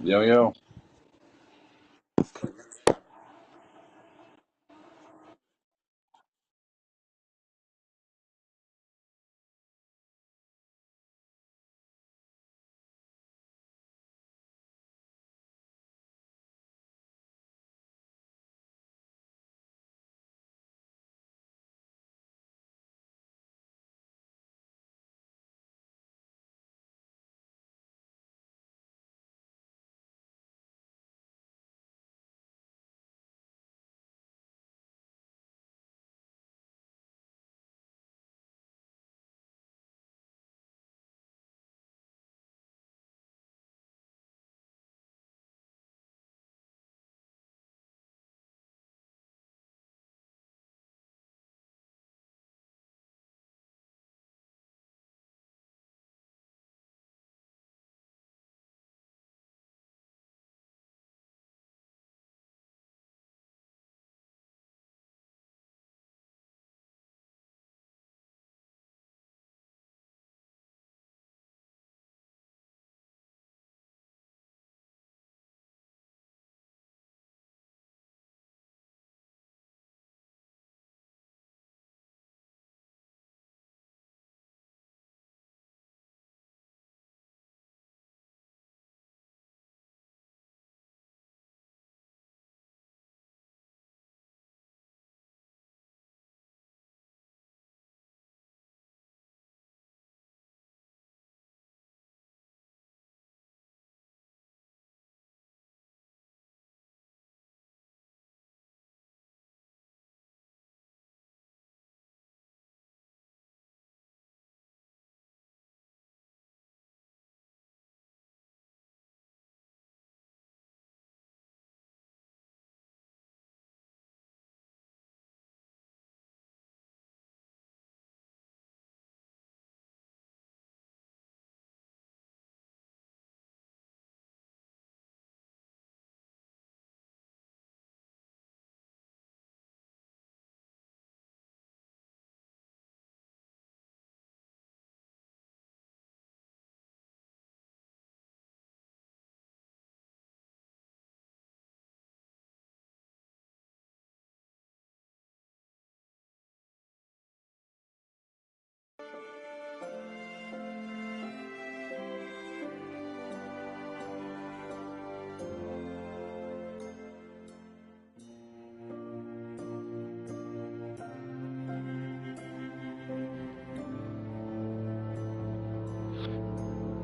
Yo, yo.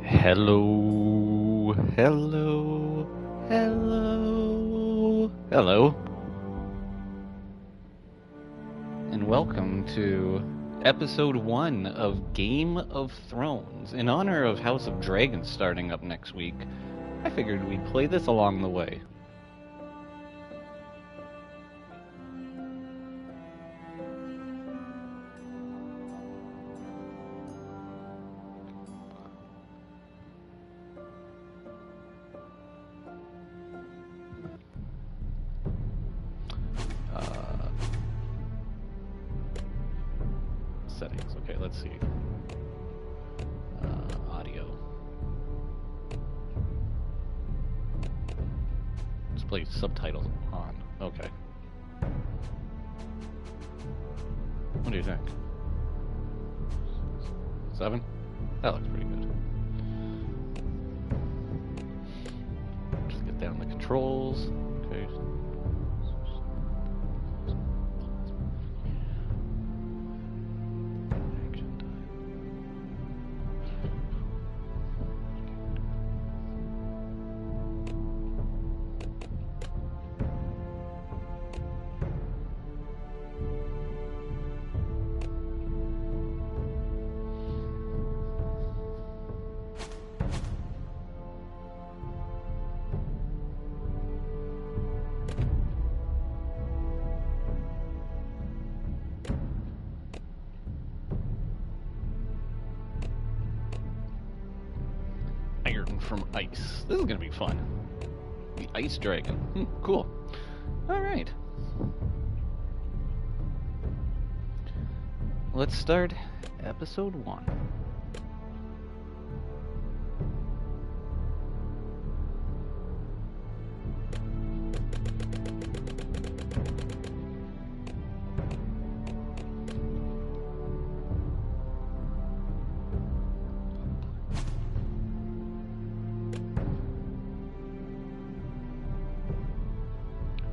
Hello, hello, hello, hello, and welcome to episode 1 of Game of Thrones. In honor of House of Dragons starting up next week, I figured we'd play this along the way. Uh, Settings, okay, let's see. Audio. Display subtitles on. Okay. What do you think? 7? That looks pretty good. Just get down the controls. Okay. Iron from Ice. This is gonna be fun. The Ice Dragon. Cool. Alright. Let's start episode 1.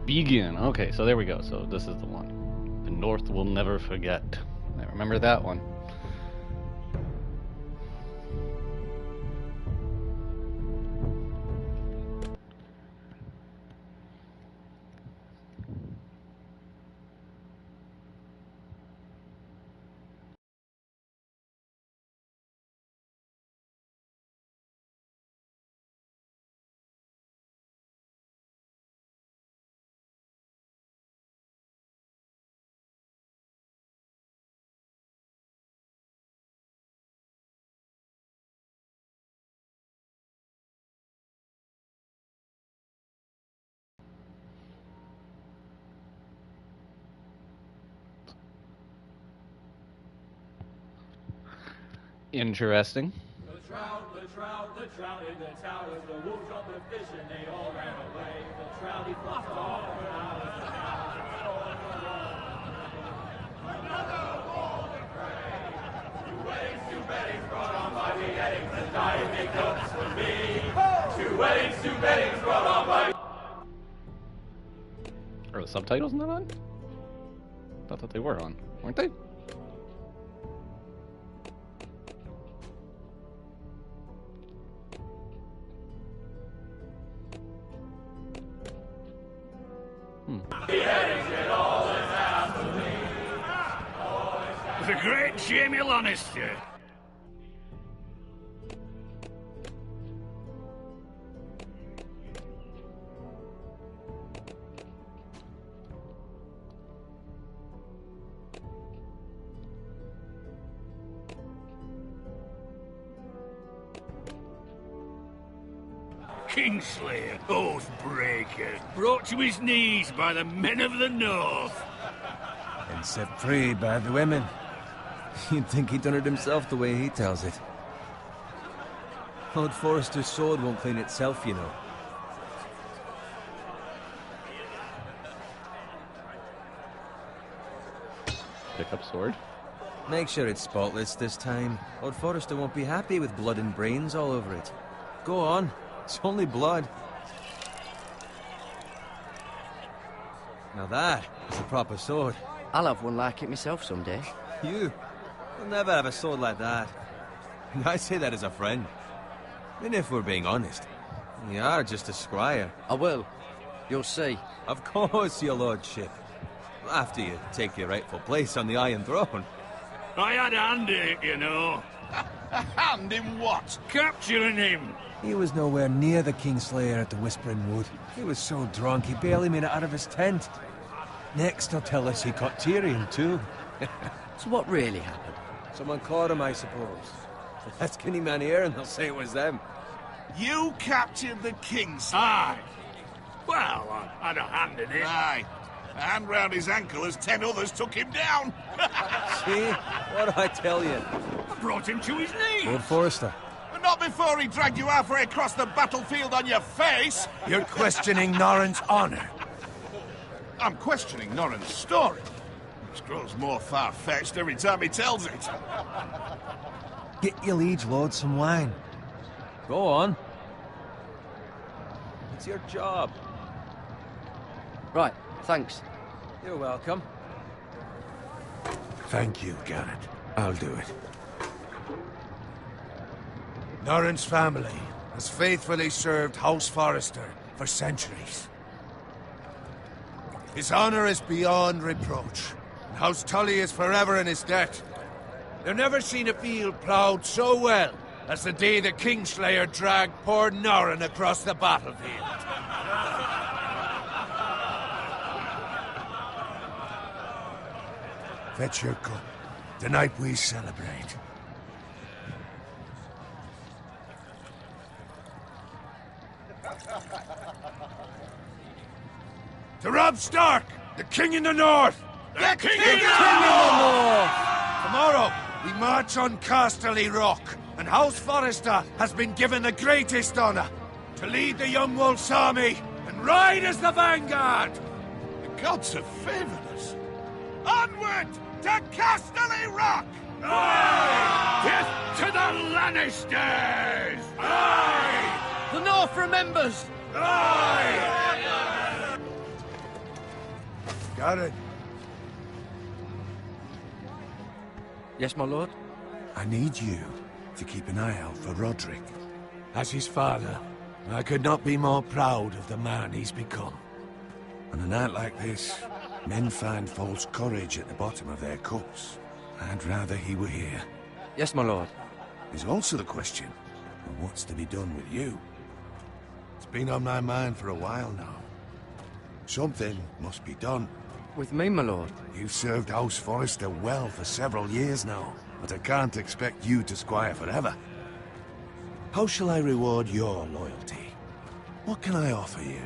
Begin. Okay, so there we go. So this is the one. The North will never forget. I remember that one. Interesting. The trout in the towers, the wolves got the fish and they all ran away. The trout he flopped off when I was another golden prey. Two weddings brought on by beheadings and dying make notes for me. Two weddings brought on by... Are the subtitles not on? I thought that they were on, weren't they? The great Jamie Lannister. Kingslayer, Oathbreaker, brought to his knees by the men of the North. And set free by the women. You'd think he'd done it himself the way he tells it. Lord Forrester's sword won't clean itself, you know. Pick up sword. Make sure it's spotless this time. Lord Forrester won't be happy with blood and brains all over it. Go on. It's only blood. Now that is a proper sword. I'll have one like it myself someday. You'll never have a sword like that. And I say that as a friend. And if we're being honest, you are just a scryer. I will. You'll see. Of course, your lordship. After you take your rightful place on the Iron Throne. I had a hand in it, you know. A hand in what? Capturing him. He was nowhere near the Kingslayer at the Whispering Wood. He was so drunk he barely made it out of his tent. Next, he'll tell us he caught Tyrion, too. So what really happened? Someone caught him, I suppose. Ask any man here and they'll say it was them. You captured the Kingslayer. Aye. Well, I had a hand in it. Aye. A hand round his ankle as 10 others took him down. See? What did I tell you? I brought him to his knees. Lord Forrester. But not before he dragged you halfway across the battlefield on your face. You're questioning Norrin's honor. I'm questioning Norrin's story. Which grows more far-fetched every time he tells it. Get your liege lord some wine. Go on. It's your job. Right, thanks. You're welcome. Thank you, Garrett. I'll do it. Norrin's family has faithfully served House Forrester for centuries. His honor is beyond reproach. And House Tully is forever in his debt. They've never seen a field ploughed so well as the day the Kingslayer dragged poor Norrin across the battlefield. Fetch your cup. Tonight we celebrate. To Robb Stark, the King in the North! The King in the North! Tomorrow, we march on Casterly Rock, and House Forrester has been given the greatest honor to lead the Young Wolf's army and ride as the vanguard! The gods have favored us. Onward to Casterly Rock! Aye! Death to the Lannisters! Aye! The North remembers! Aye! Garrett, Yes, my lord? I need you to keep an eye out for Roderick. As his father, I could not be more proud of the man he's become. On a night like this, men find false courage at the bottom of their cups. I'd rather he were here. Yes, my lord. There's also the question of what's to be done with you. It's been on my mind for a while now. Something must be done. With me, my lord? You've served House Forrester well for several years now, but I can't expect you to squire forever. How shall I reward your loyalty? What can I offer you?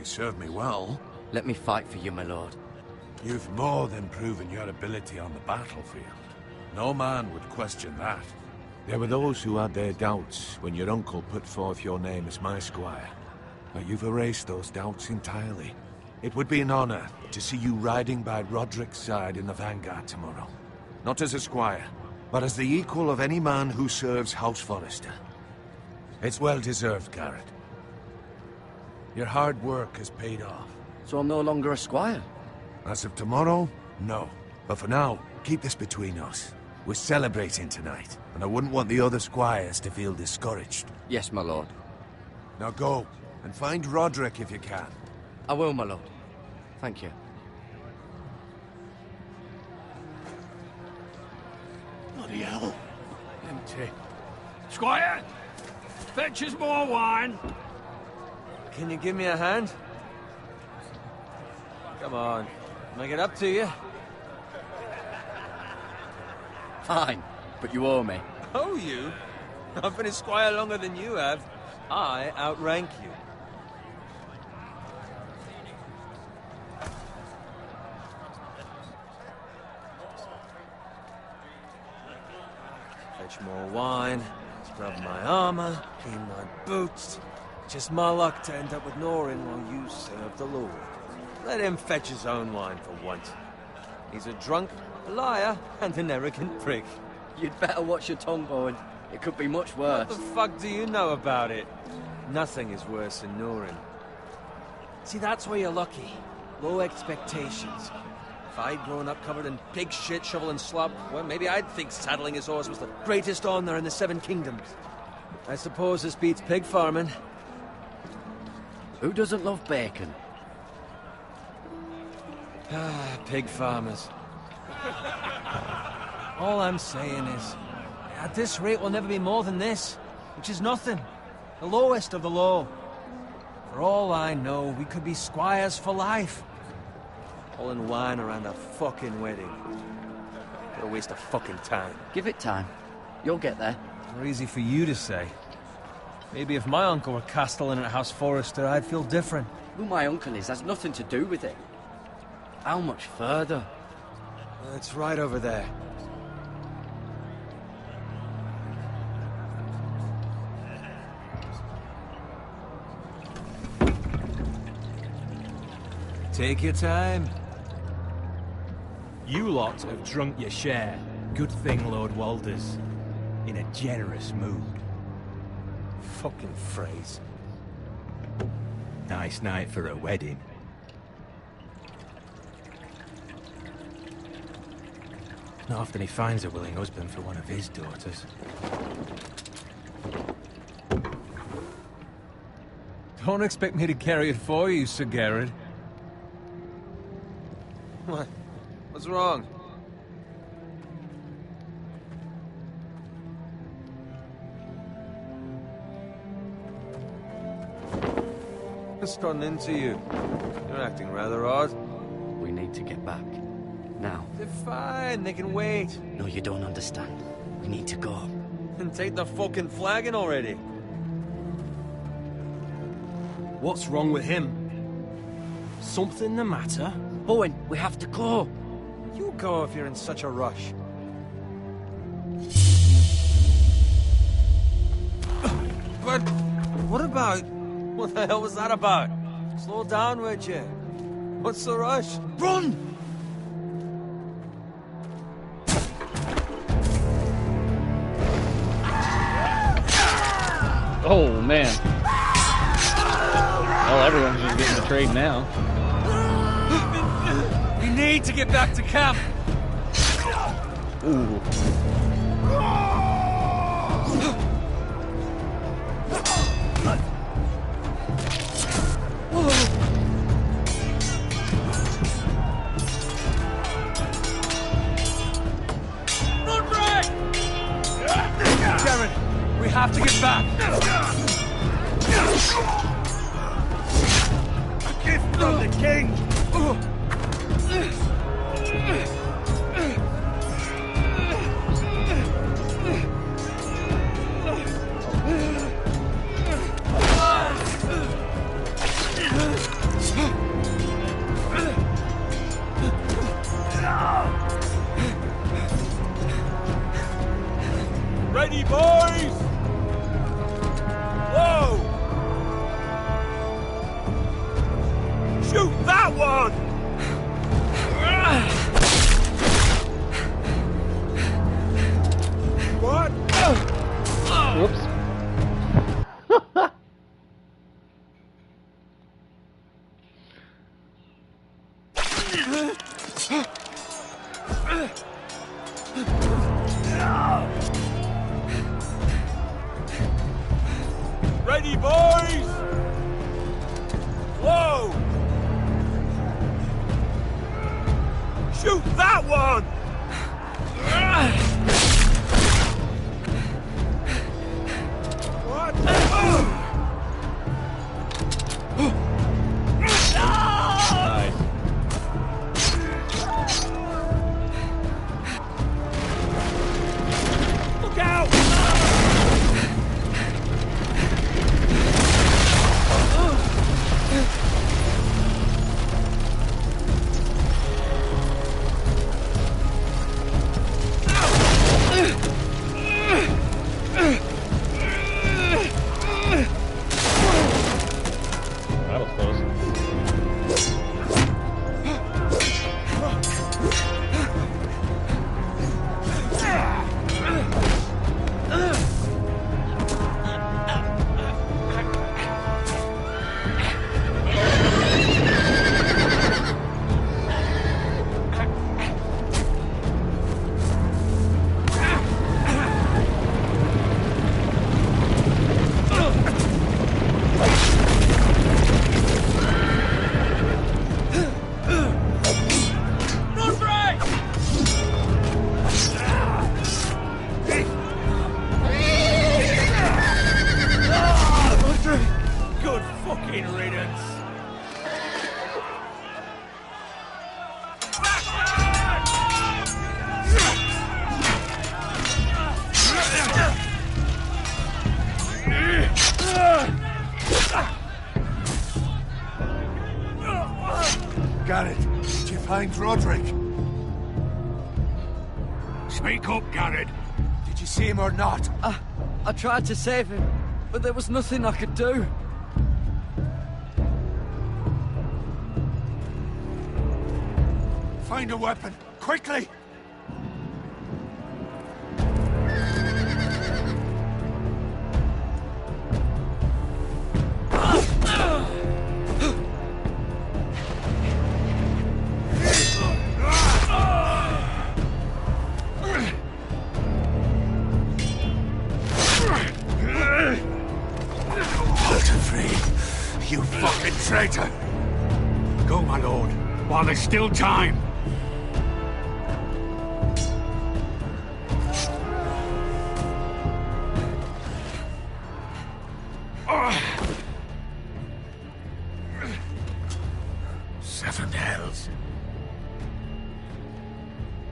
You served me well. Let me fight for you, my lord. You've more than proven your ability on the battlefield. No man would question that. There were those who had their doubts when your uncle put forth your name as my squire. But you've erased those doubts entirely. It would be an honor to see you riding by Roderick's side in the vanguard tomorrow. Not as a squire, but as the equal of any man who serves House Forrester. It's well deserved, Garrett. Your hard work has paid off. So I'm no longer a squire? As of tomorrow, no. But for now, keep this between us. We're celebrating tonight, and I wouldn't want the other squires to feel discouraged. Yes, my lord. Now go, and find Roderick if you can. I will, my lord. Thank you. Bloody hell. Empty. Squire! Fetch us more wine. Can you give me a hand? Come on, make it up to you. Fine, but you owe me. Oh, you? I've been a squire longer than you have. I outrank you. Fetch more wine, scrub my armor, clean my boots. Just my luck to end up with Norin while you serve the Lord. Let him fetch his own wine for once. He's a drunk, a liar, and an arrogant prick. You'd better watch your tongue, Bowen. It could be much worse. What the fuck do you know about it? Nothing is worse than Norin. See, that's where you're lucky. Low expectations. If I'd grown up covered in pig shit, shovel and slop, well, maybe I'd think saddling his horse was the greatest honor in the Seven Kingdoms. I suppose this beats pig farming. Who doesn't love bacon? Ah, pig farmers. All I'm saying is, at this rate we'll never be more than this, which is nothing. The lowest of the low. For all I know, we could be squires for life. All in wine around a fucking wedding. What a waste of fucking time. Give it time. You'll get there. More easy for you to say. Maybe if my uncle were castellan at House Forrester, I'd feel different. Who my uncle is has nothing to do with it. How much further? It's right over there. Take your time. You lot have drunk your share. Good thing Lord Walder's in a generous mood. Fucking phrase. Nice night for a wedding. Not often he finds a willing husband for one of his daughters. Don't expect me to carry it for you, Sir Garrett. What? What's wrong? What's gotten into you? You're acting rather odd. We need to get back. Now. They're fine, they can wait. No, you don't understand. We need to go. And take the fucking flagon already. What's wrong with him? Something the matter? Bowen, we have to go. You go if you're in such a rush. But what about... What the hell was that about? Slow down, would you? What's the rush? Run! Oh, man. Well, everyone's just getting betrayed now. need to get back to camp. Ooh. Jared, we have to get back. A gift from the king! Ready, boys! Whoa! Shoot that one! What? Whoops. Ready, boys! Whoa! Shoot that one! What? Nice. Look out! That was close. Good fucking riddance! Garrett, did you find Roderick? Speak up, Garrett. Did you see him or not? I tried to save him, but there was nothing I could do. Find a weapon, quickly! Walter, you fucking traitor! Go, my lord, while there's still time. Seven hells.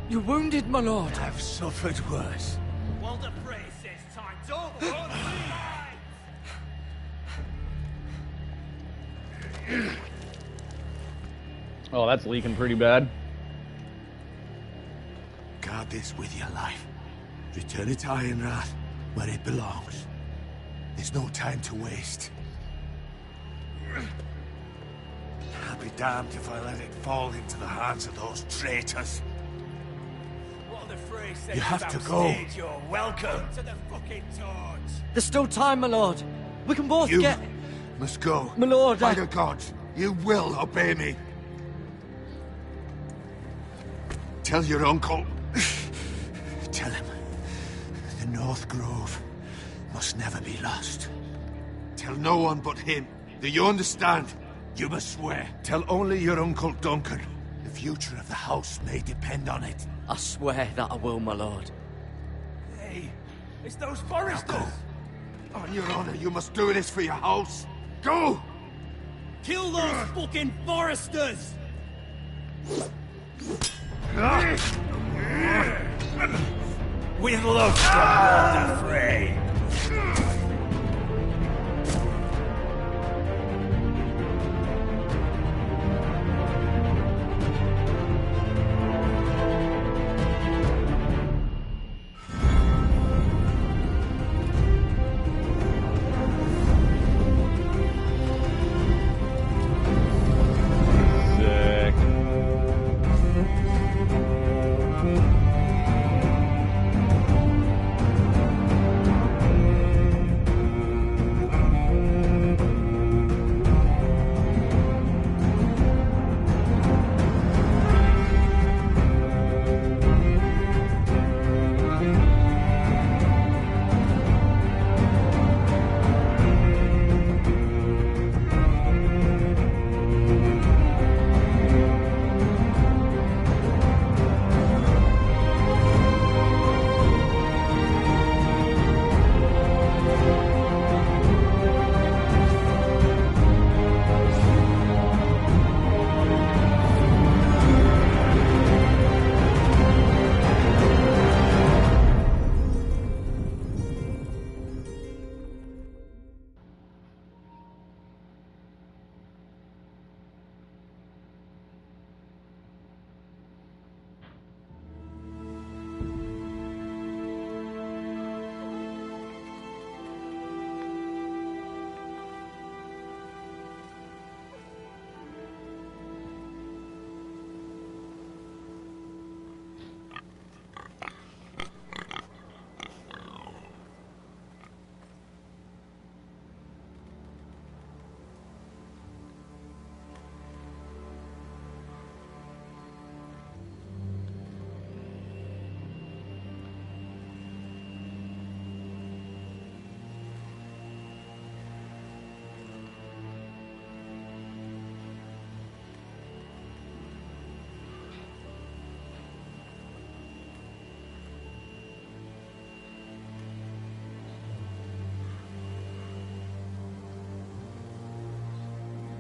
You're wounded, my lord. I've suffered worse. Walter Frey says time's over. Oh, that's leaking pretty bad. Guard this with your life. Return it to Ironrath, where it belongs. There's no time to waste. I'll be damned if I let it fall into the hands of those traitors. Walter Frey says You have to go. You're welcome to the fucking torch. There's still time, my lord. We can both You get... must go. My lord, By the gods, you will obey me. Tell your uncle. Tell him the North Grove must never be lost. Tell no one but him. Do you understand? You must swear. Tell only your Uncle Duncan. The future of the house may depend on it. I swear that I will, my lord. Hey, it's those foresters! On your honor, you must do this for your house. Go! Kill those fucking foresters! With love from Walter Frey.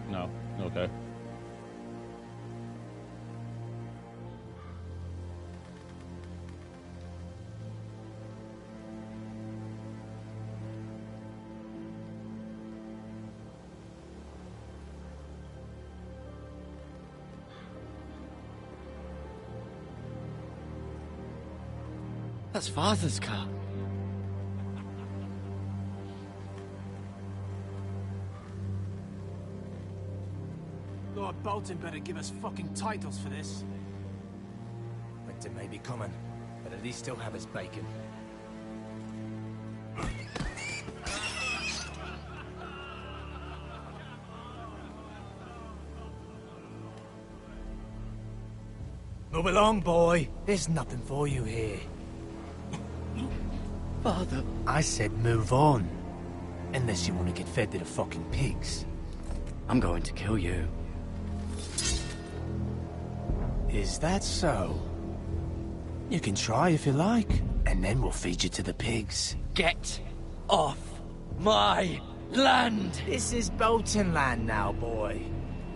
No. Okay. That's Father's car. Lord Bolton better give us fucking titles for this. Winter may be coming, but at least he'll have his bacon. Move along, boy. There's nothing for you here. Father. I said move on. Unless you want to get fed to the fucking pigs. I'm going to kill you. Is that so? You can try if you like, and then we'll feed you to the pigs. Get off my land! This is Bolton land now, boy.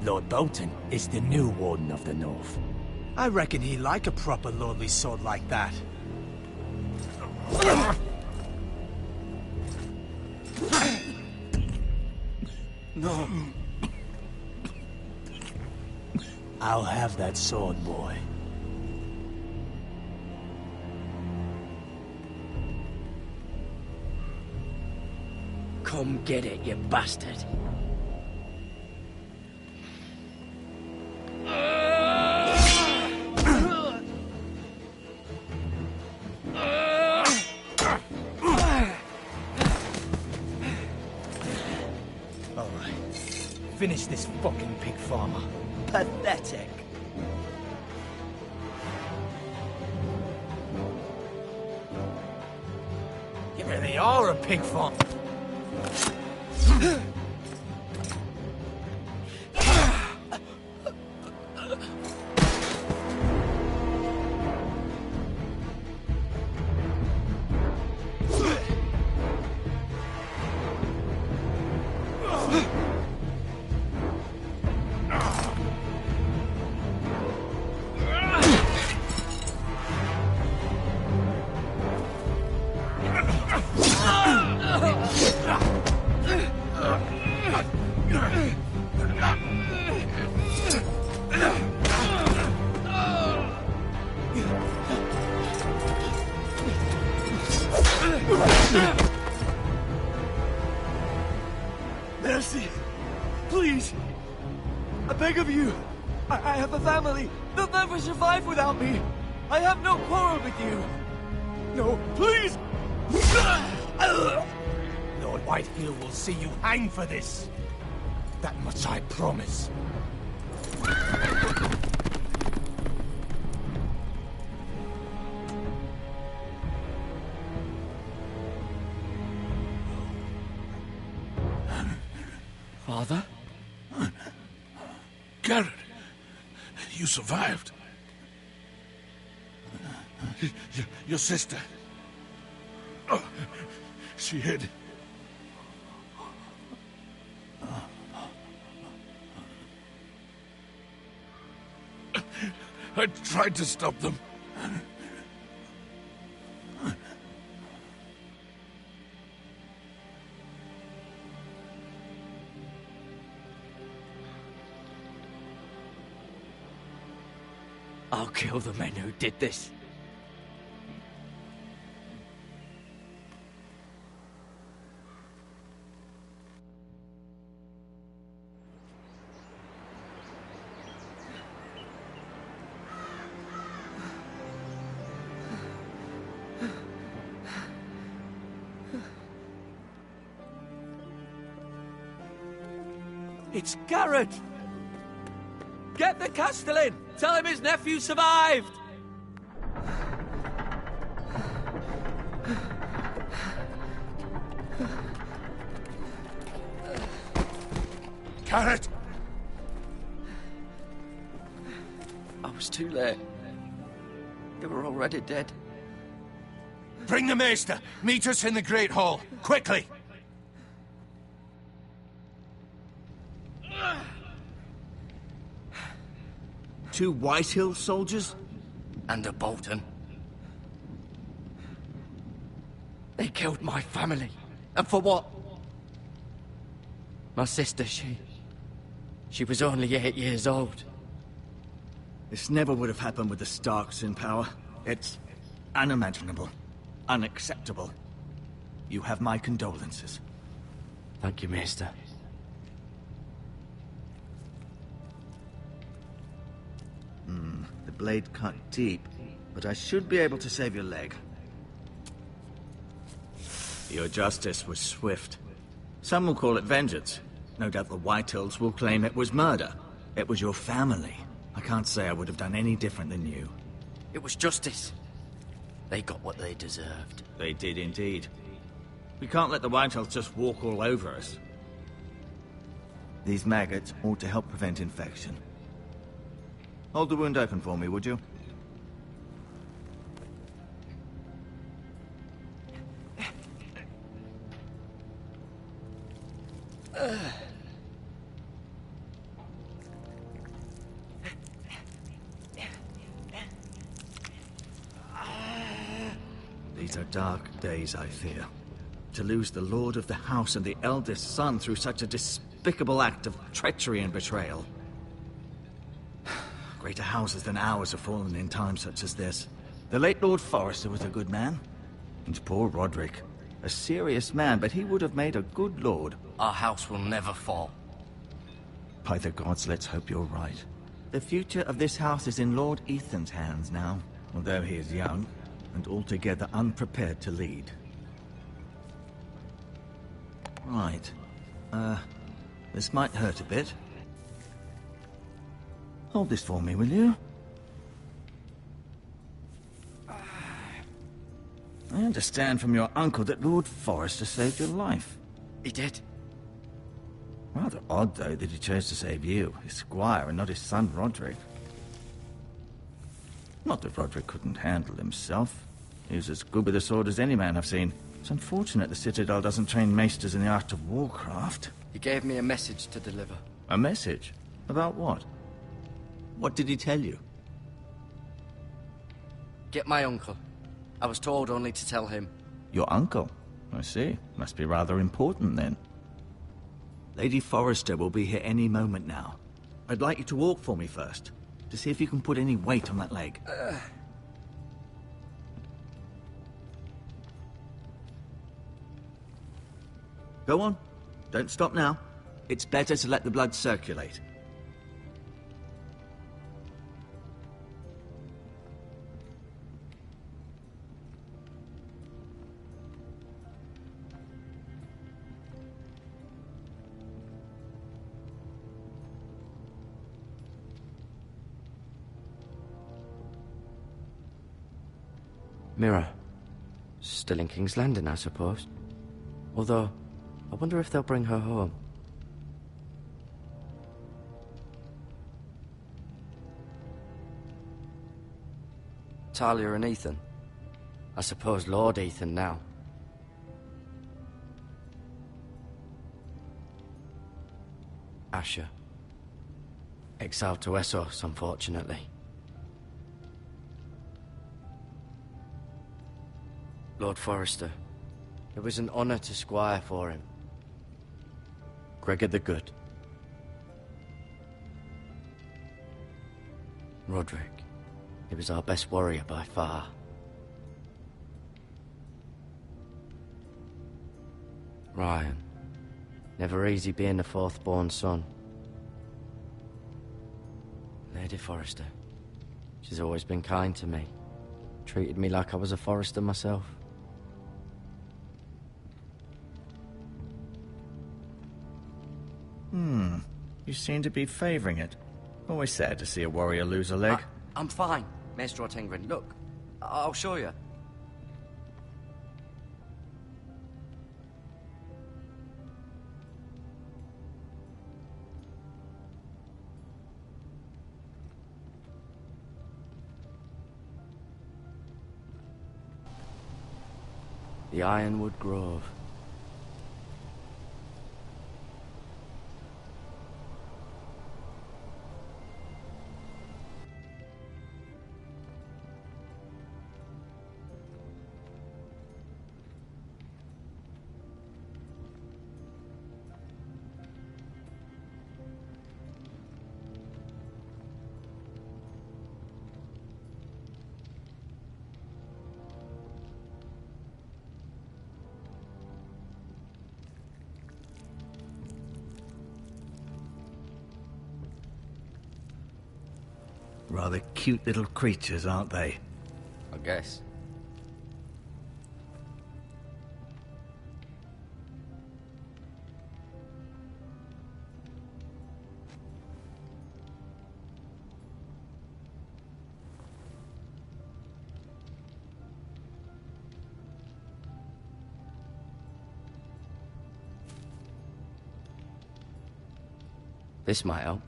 Lord Bolton is the new Warden of the North. I reckon he'd like a proper lordly sword like that. No. I'll have that sword, boy. Come get it, you bastard. Alright. Finish this fucking pig farmer. Pathetic. Yeah, they are a pig farm. Mercy! Please! I beg of you! I have a family! They'll never survive without me! I have no quarrel with you! No, please! Lord Whitehill will see you hang for this. That much I promise. Father? Garrett, you survived. Your sister. Oh, she hid. I tried to stop them. I'll kill the men who did this. It's Garrett! Get the Castellan! Tell him his nephew survived! Garrett! I was too late. They were already dead. Bring the Maester! Meet us in the Great Hall! Quickly! Two Whitehill soldiers? And a Bolton. They killed my family. And for what? My sister, she was only 8 years old. This never would have happened with the Starks in power. It's unimaginable. Unacceptable. You have my condolences. Thank you, Maester. The blade cut deep, but I should be able to save your leg. Your justice was swift. Some will call it vengeance. No doubt the Whitehills will claim it was murder. It was your family. I can't say I would have done any different than you. It was justice. They got what they deserved. They did indeed. We can't let the Whitehills just walk all over us. These maggots ought to help prevent infection. Hold the wound open for me, would you? These are dark days, I fear. To lose the lord of the house and the eldest son through such a despicable act of treachery and betrayal. Greater houses than ours have fallen in times such as this. The late Lord Forrester was a good man. And poor Roderick. A serious man, but he would have made a good lord. Our house will never fall. By the gods, let's hope you're right. The future of this house is in Lord Ethan's hands now, although he is young and altogether unprepared to lead. Right. This might hurt a bit. Hold this for me, will you? I understand from your uncle that Lord Forrester saved your life. He did. Rather odd, though, that he chose to save you, his squire, and not his son Roderick. Not that Roderick couldn't handle himself. He was as good with a sword as any man I've seen. It's unfortunate the Citadel doesn't train maesters in the art of warcraft. He gave me a message to deliver. A message? About what? What did he tell you? Get my uncle. I was told only to tell him. Your uncle? I see. Must be rather important, then. Lady Forrester will be here any moment now. I'd like you to walk for me first, to see if you can put any weight on that leg. Go on. Don't stop now. It's better to let the blood circulate. Mirror. Still in King's Landing, I suppose. Although, I wonder if they'll bring her home. Talia and Ethan. I suppose Lord Ethan now. Asher. Exiled to Essos, unfortunately. Lord Forrester. It was an honor to squire for him. Gregor the Good. Roderick. He was our best warrior by far. Ryan. Never easy being the fourth-born son. Lady Forrester. She's always been kind to me. Treated me like I was a Forrester myself. You seem to be favouring it. Always sad to see a warrior lose a leg. I'm fine, Maestro Tengrin. Look, I'll show you. The Ironwood Grove. Rather cute little creatures, aren't they? I guess. This might help.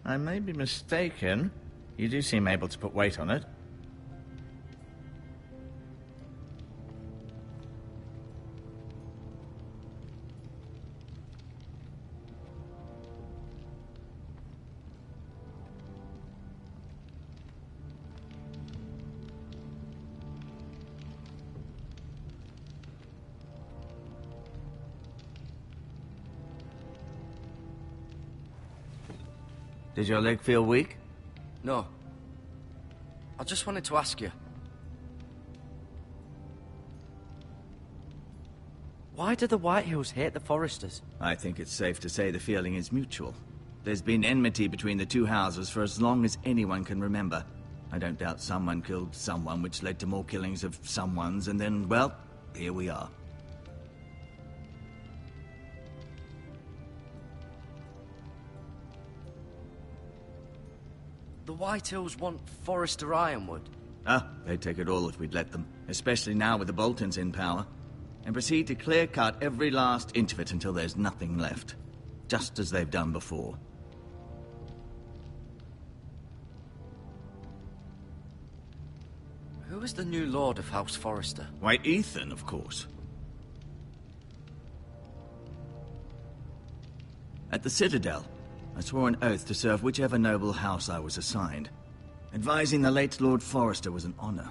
I may be mistaken. You do seem able to put weight on it. Did your leg feel weak? No. I just wanted to ask you. Why do the Whitehills hate the Forresters? I think it's safe to say the feeling is mutual. There's been enmity between the two houses for as long as anyone can remember. I don't doubt someone killed someone, which led to more killings of someones, and then, well, here we are. The Whitehills want Forrester Ironwood. Ah, they'd take it all if we'd let them, especially now with the Boltons in power, and proceed to clear-cut every last inch of it until there's nothing left, just as they've done before. Who is the new Lord of House Forrester? Why, Ethan, of course. At the Citadel, I swore an oath to serve whichever noble house I was assigned. Advising the late Lord Forrester was an honor.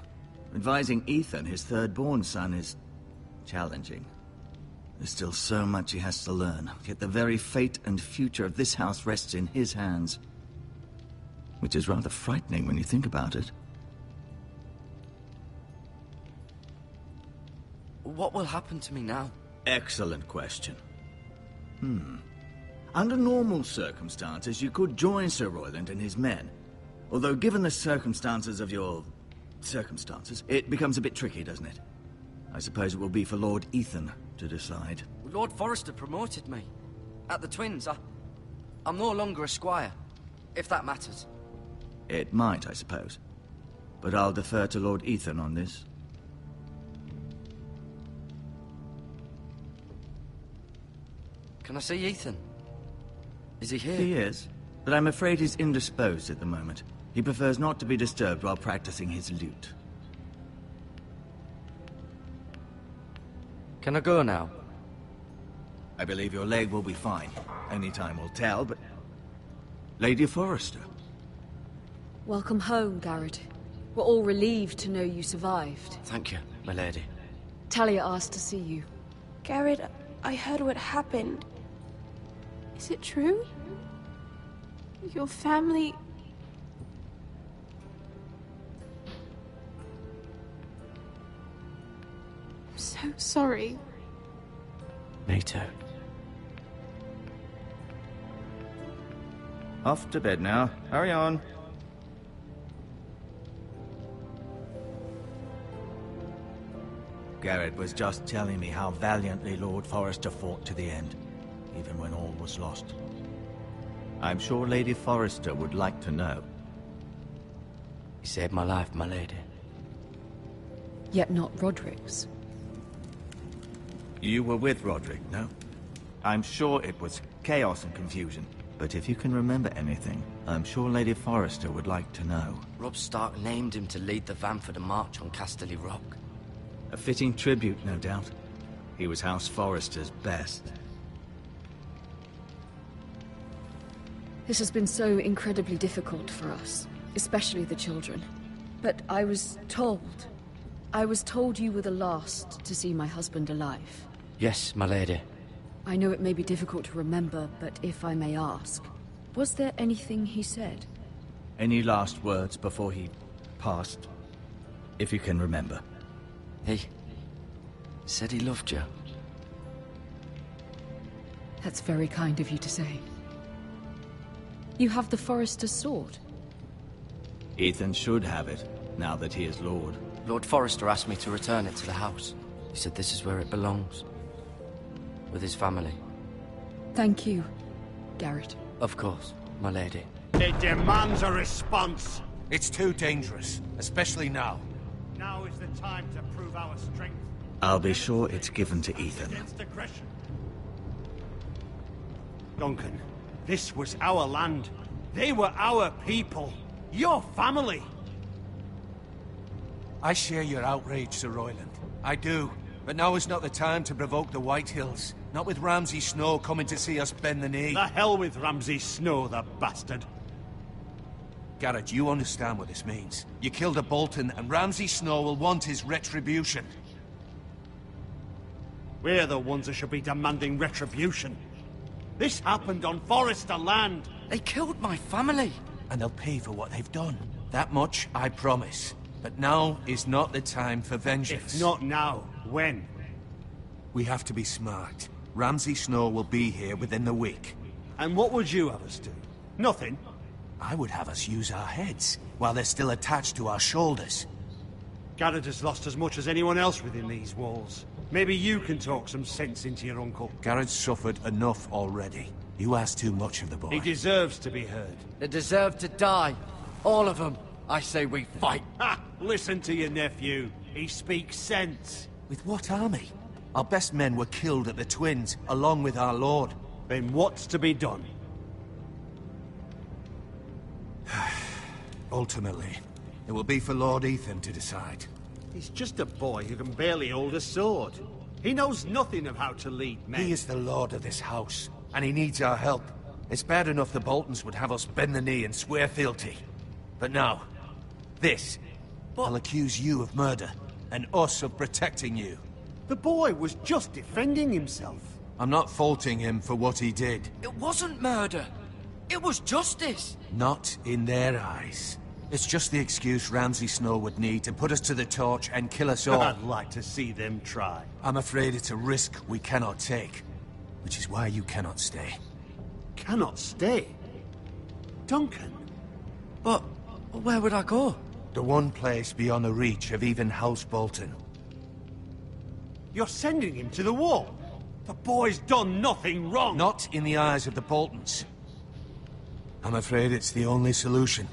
Advising Ethan, his third-born son, is challenging. There's still so much he has to learn, yet the very fate and future of this house rests in his hands. Which is rather frightening when you think about it. What will happen to me now? Excellent question. Under normal circumstances, you could join Sir Royland and his men. Although, given the circumstances of your... circumstances, it becomes a bit tricky, doesn't it? I suppose it will be for Lord Ethan to decide. Lord Forrester promoted me. At the Twins, I'm no longer a squire, if that matters. It might, I suppose. But I'll defer to Lord Ethan on this. Can I see Ethan? Is he here? He is, but I'm afraid he's indisposed at the moment. He prefers not to be disturbed while practicing his lute. Can I go now? I believe your leg will be fine. Only time will tell, but... Lady Forrester. Welcome home, Garrett. We're all relieved to know you survived. Thank you, my lady. Talia asked to see you. Garrett, I heard what happened. Is it true? Your family... I'm so sorry. Me too. Off to bed now. Hurry on. Garrett was just telling me how valiantly Lord Forrester fought to the end, even when all was lost. I'm sure Lady Forrester would like to know. He saved my life, my lady. Yet not Roderick's. You were with Roderick, no? I'm sure it was chaos and confusion. But if you can remember anything, I'm sure Lady Forrester would like to know. Robb Stark named him to lead the van for the march on Casterly Rock. A fitting tribute, no doubt. He was House Forrester's best. This has been so incredibly difficult for us, especially the children. But I was told you were the last to see my husband alive. Yes, my lady. I know it may be difficult to remember, but if I may ask, was there anything he said? Any last words before he passed? If you can remember. He said he loved you. That's very kind of you to say. You have the Forrester's sword. Ethan should have it, now that he is Lord. Lord Forrester asked me to return it to the house. He said this is where it belongs. With his family. Thank you, Garrett. Of course, my lady. It demands a response. It's too dangerous, especially now. Now is the time to prove our strength. I'll be sure it's given to Ethan. Against aggression. Duncan, this was our land. They were our people. Your family. I share your outrage, Sir Royland. I do. But now is not the time to provoke the Whitehills. Not with Ramsay Snow coming to see us bend the knee. The hell with Ramsay Snow, the bastard. Garrett, you understand what this means. You killed a Bolton, and Ramsay Snow will want his retribution. We're the ones that should be demanding retribution. This happened on Forrester land. They killed my family. And they'll pay for what they've done. That much, I promise. But now is not the time for vengeance. If not now, when? We have to be smart. Ramsay Snow will be here within the week. And what would you have us do? Nothing? I would have us use our heads, while they're still attached to our shoulders. Garrett has lost as much as anyone else within these walls. Maybe you can talk some sense into your uncle. Garrett's suffered enough already. You ask too much of the boy. He deserves to be heard. They deserve to die. All of them. I say we fight. Ha! Listen to your nephew. He speaks sense. With what army? Our best men were killed at the Twins, along with our lord. Then what's to be done? Ultimately, it will be for Lord Ethan to decide. He's just a boy who can barely hold a sword. He knows nothing of how to lead men. He is the lord of this house, and he needs our help. It's bad enough the Boltons would have us bend the knee and swear fealty. But now, this. I'll accuse you of murder, and us of protecting you. The boy was just defending himself. I'm not faulting him for what he did. It wasn't murder. It was justice. Not in their eyes. It's just the excuse Ramsay Snow would need to put us to the torch and kill us all. I'd like to see them try. I'm afraid it's a risk we cannot take, which is why you cannot stay. Cannot stay? Duncan? But where would I go? The one place beyond the reach of even House Bolton. You're sending him to the wall? The boy's done nothing wrong! Not in the eyes of the Boltons. I'm afraid it's the only solution.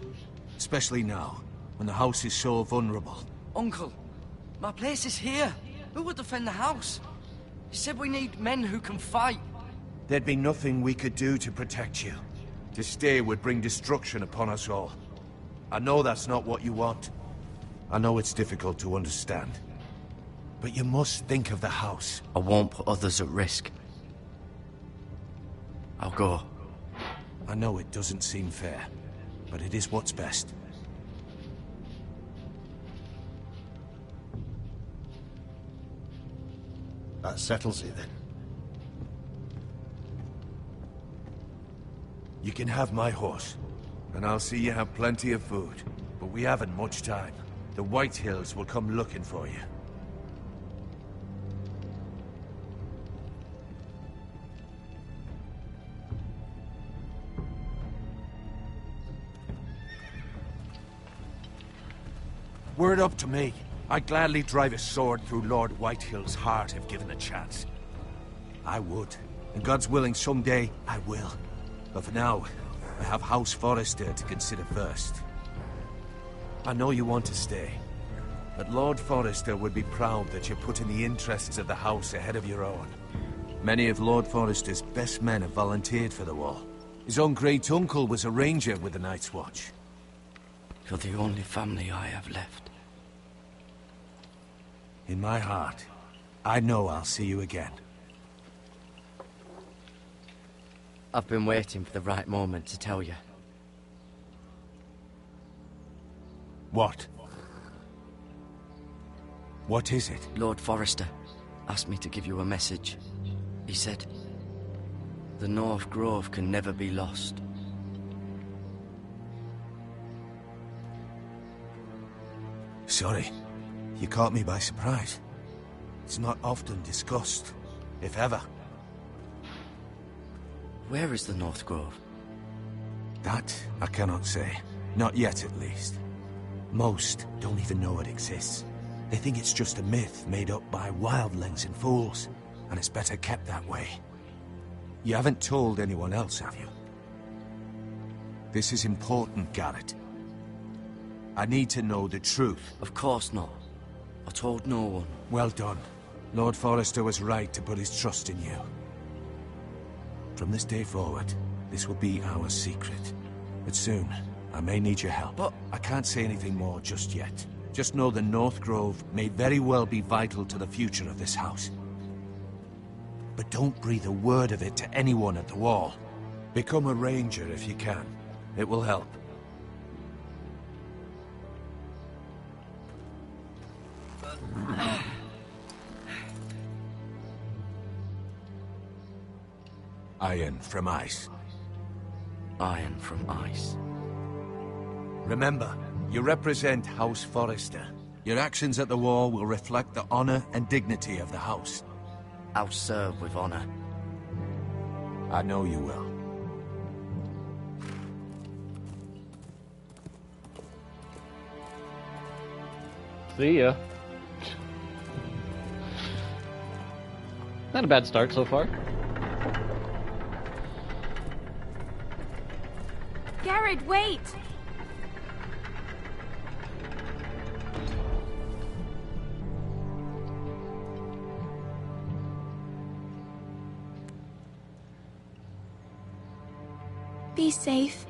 Especially now, when the house is so vulnerable. Uncle, my place is here. Who would defend the house? You said we need men who can fight. There'd be nothing we could do to protect you. To stay would bring destruction upon us all. I know that's not what you want. I know it's difficult to understand. But you must think of the house. I won't put others at risk. I'll go. I know it doesn't seem fair, but it is what's best. That settles it then. You can have my horse, and I'll see you have plenty of food. But we haven't much time. The White Hills will come looking for you. Word up to me. I'd gladly drive a sword through Lord Whitehill's heart if given a chance. I would. And God's willing, someday I will. But for now, I have House Forrester to consider first. I know you want to stay, but Lord Forrester would be proud that you're putting the interests of the house ahead of your own. Many of Lord Forrester's best men have volunteered for the wall. His own great-uncle was a ranger with the Night's Watch. You're the only family I have left. In my heart, I know I'll see you again. I've been waiting for the right moment to tell you. What? What is it? Lord Forrester asked me to give you a message. He said, the North Grove can never be lost. Sorry. You caught me by surprise. It's not often discussed, if ever. Where is the North Grove? That I cannot say. Not yet, at least. Most don't even know it exists. They think it's just a myth made up by wildlings and fools, and it's better kept that way. You haven't told anyone else, have you? This is important, Garrett. I need to know the truth. Of course not. I told no one. Well done. Lord Forrester was right to put his trust in you. From this day forward, this will be our secret. But soon, I may need your help. But I can't say anything more just yet. Just know the North Grove may very well be vital to the future of this house. But don't breathe a word of it to anyone at the wall. Become a ranger if you can. It will help. Iron from ice. Iron from ice. Remember, you represent House Forrester. Your actions at the wall will reflect the honor and dignity of the house. I'll serve with honor. I know you will. See ya. Not a bad start so far. Garrett, wait! Be safe.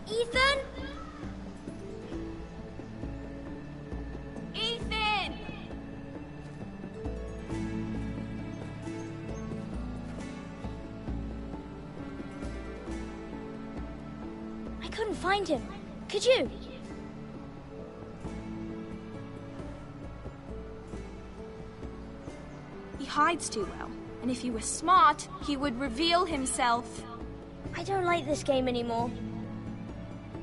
Ethan? Ethan! I couldn't find him. Could you? He hides too well, and if he were smart, he would reveal himself. I don't like this game anymore.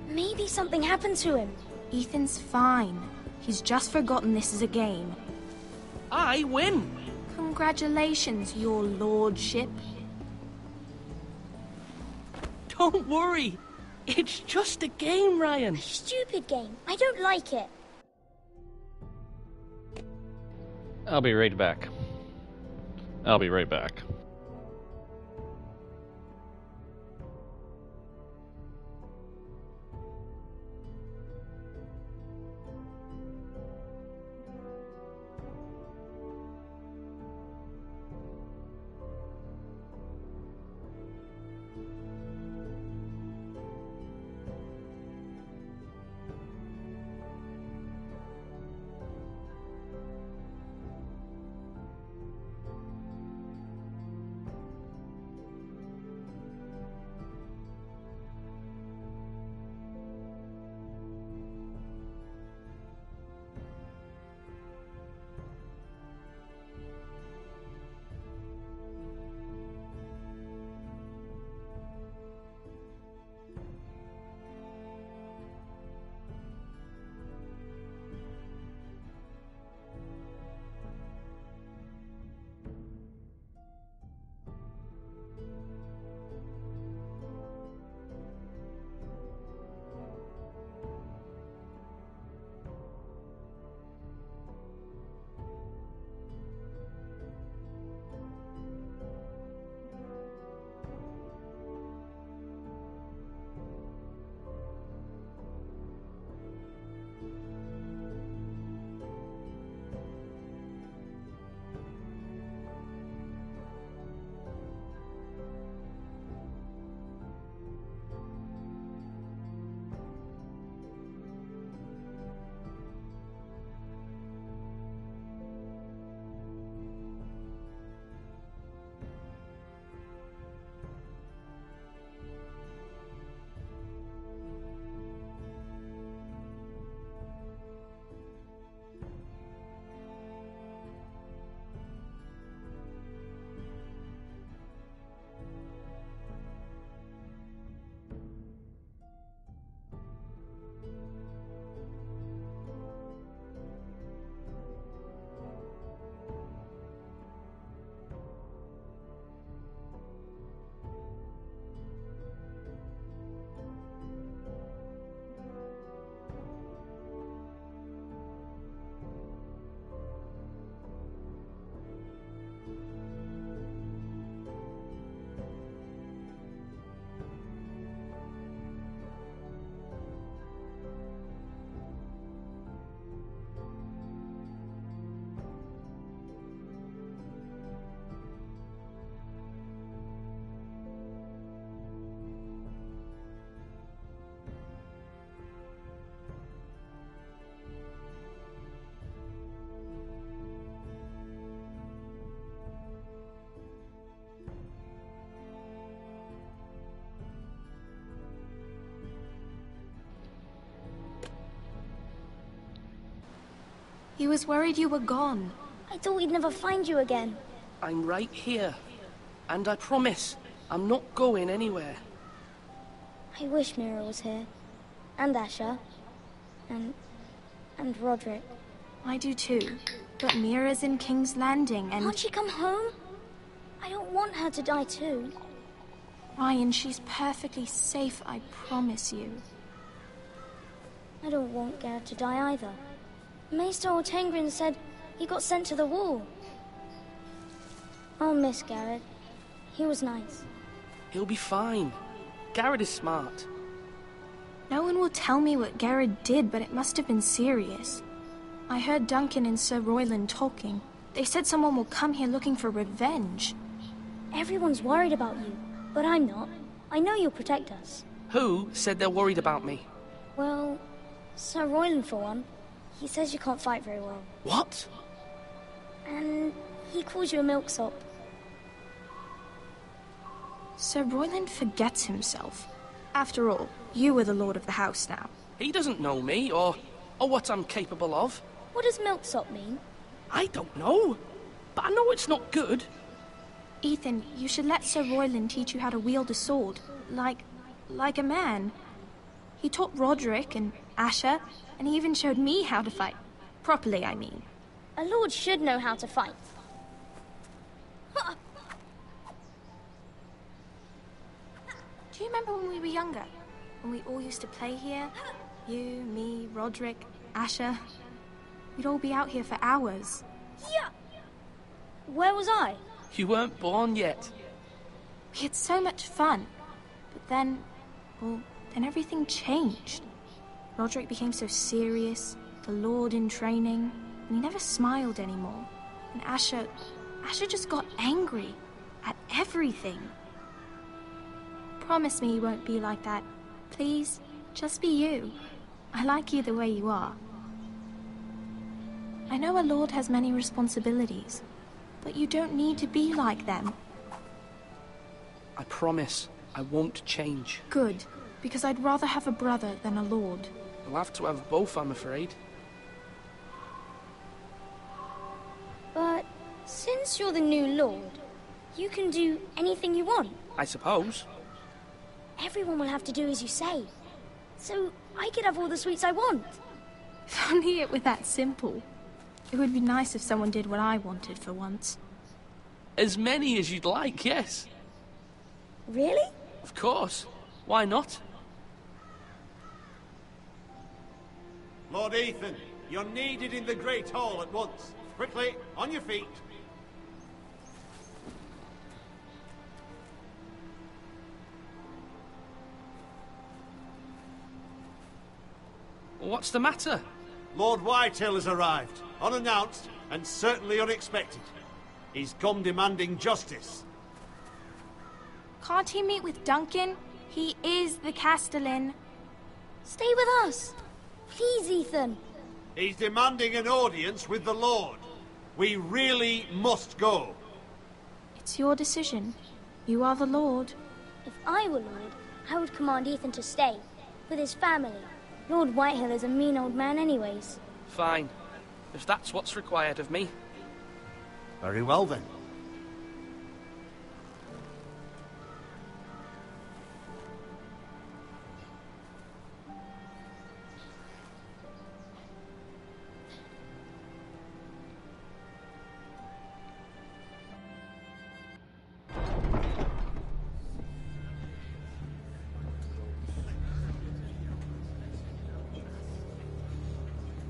Maybe something happened to him. Ethan's fine. He's just forgotten this is a game. I win! Congratulations, your lordship. Don't worry. It's just a game, Ryan. A stupid game. I don't like it. I'll be right back. I'll be right back. He was worried you were gone. I thought we'd never find you again. I'm right here. And I promise, I'm not going anywhere. I wish Mira was here. And Asher. And Roderick. I do too. But Mira's in King's Landing and... Can't she come home? I don't want her to die too. Ryan, she's perfectly safe, I promise you. I don't want Garrett to die either. Maester Ortengrin said he got sent to the wall. I'll miss Garrett. He was nice. He'll be fine. Garrett is smart. No one will tell me what Garrett did, but it must have been serious. I heard Duncan and Sir Royland talking. They said someone will come here looking for revenge. Everyone's worried about you, but I'm not. I know you'll protect us. Who said they're worried about me? Well, Sir Royland for one. He says you can't fight very well. What? And he calls you a milksop. Sir Royland forgets himself. After all, you are the lord of the house now. He doesn't know me, or what I'm capable of. What does milksop mean? I don't know, but I know it's not good. Ethan, you should let Sir Royland teach you how to wield a sword, like a man. He taught Roderick and Asher, and he even showed me how to fight. Properly, I mean. A lord should know how to fight. Do you remember when we were younger? When we all used to play here? You, me, Roderick, Asher. We'd all be out here for hours. Yeah. Where was I? You weren't born yet. We had so much fun. But then, then everything changed. Roderick became so serious, the Lord in training, and he never smiled anymore. And Asher just got angry at everything. Promise me you won't be like that. Please, just be you. I like you the way you are. I know a lord has many responsibilities, but you don't need to be like them. I promise I won't change. Good, because I'd rather have a brother than a lord. You'll have to have both, I'm afraid. But since you're the new lord, you can do anything you want. I suppose. Everyone will have to do as you say. So I could have all the sweets I want. If only it were that simple. It would be nice if someone did what I wanted for once. As many as you'd like, yes. Really? Of course. Why not? Lord Ethan, you're needed in the Great Hall at once. Quickly, on your feet. What's the matter? Lord Whitehill has arrived, unannounced and certainly unexpected. He's come demanding justice. Can't he meet with Duncan? He is the Castellan. Stay with us. Please, Ethan. He's demanding an audience with the Lord. We really must go. It's your decision. You are the Lord. If I were Lord, I would command Ethan to stay, with his family. Lord Whitehill is a mean old man anyways. Fine. If that's what's required of me. Very well then.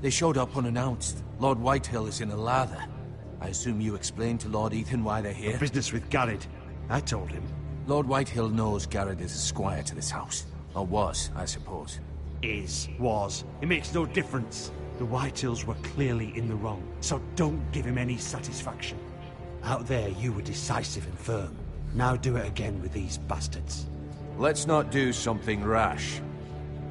They showed up unannounced. Lord Whitehill is in a lather. I assume you explained to Lord Ethan why they're here? No business with Garrett. I told him. Lord Whitehill knows Garrett is a squire to this house. Or was, I suppose. Was. It makes no difference. The Whitehills were clearly in the wrong, so don't give him any satisfaction. Out there, you were decisive and firm. Now do it again with these bastards. Let's not do something rash.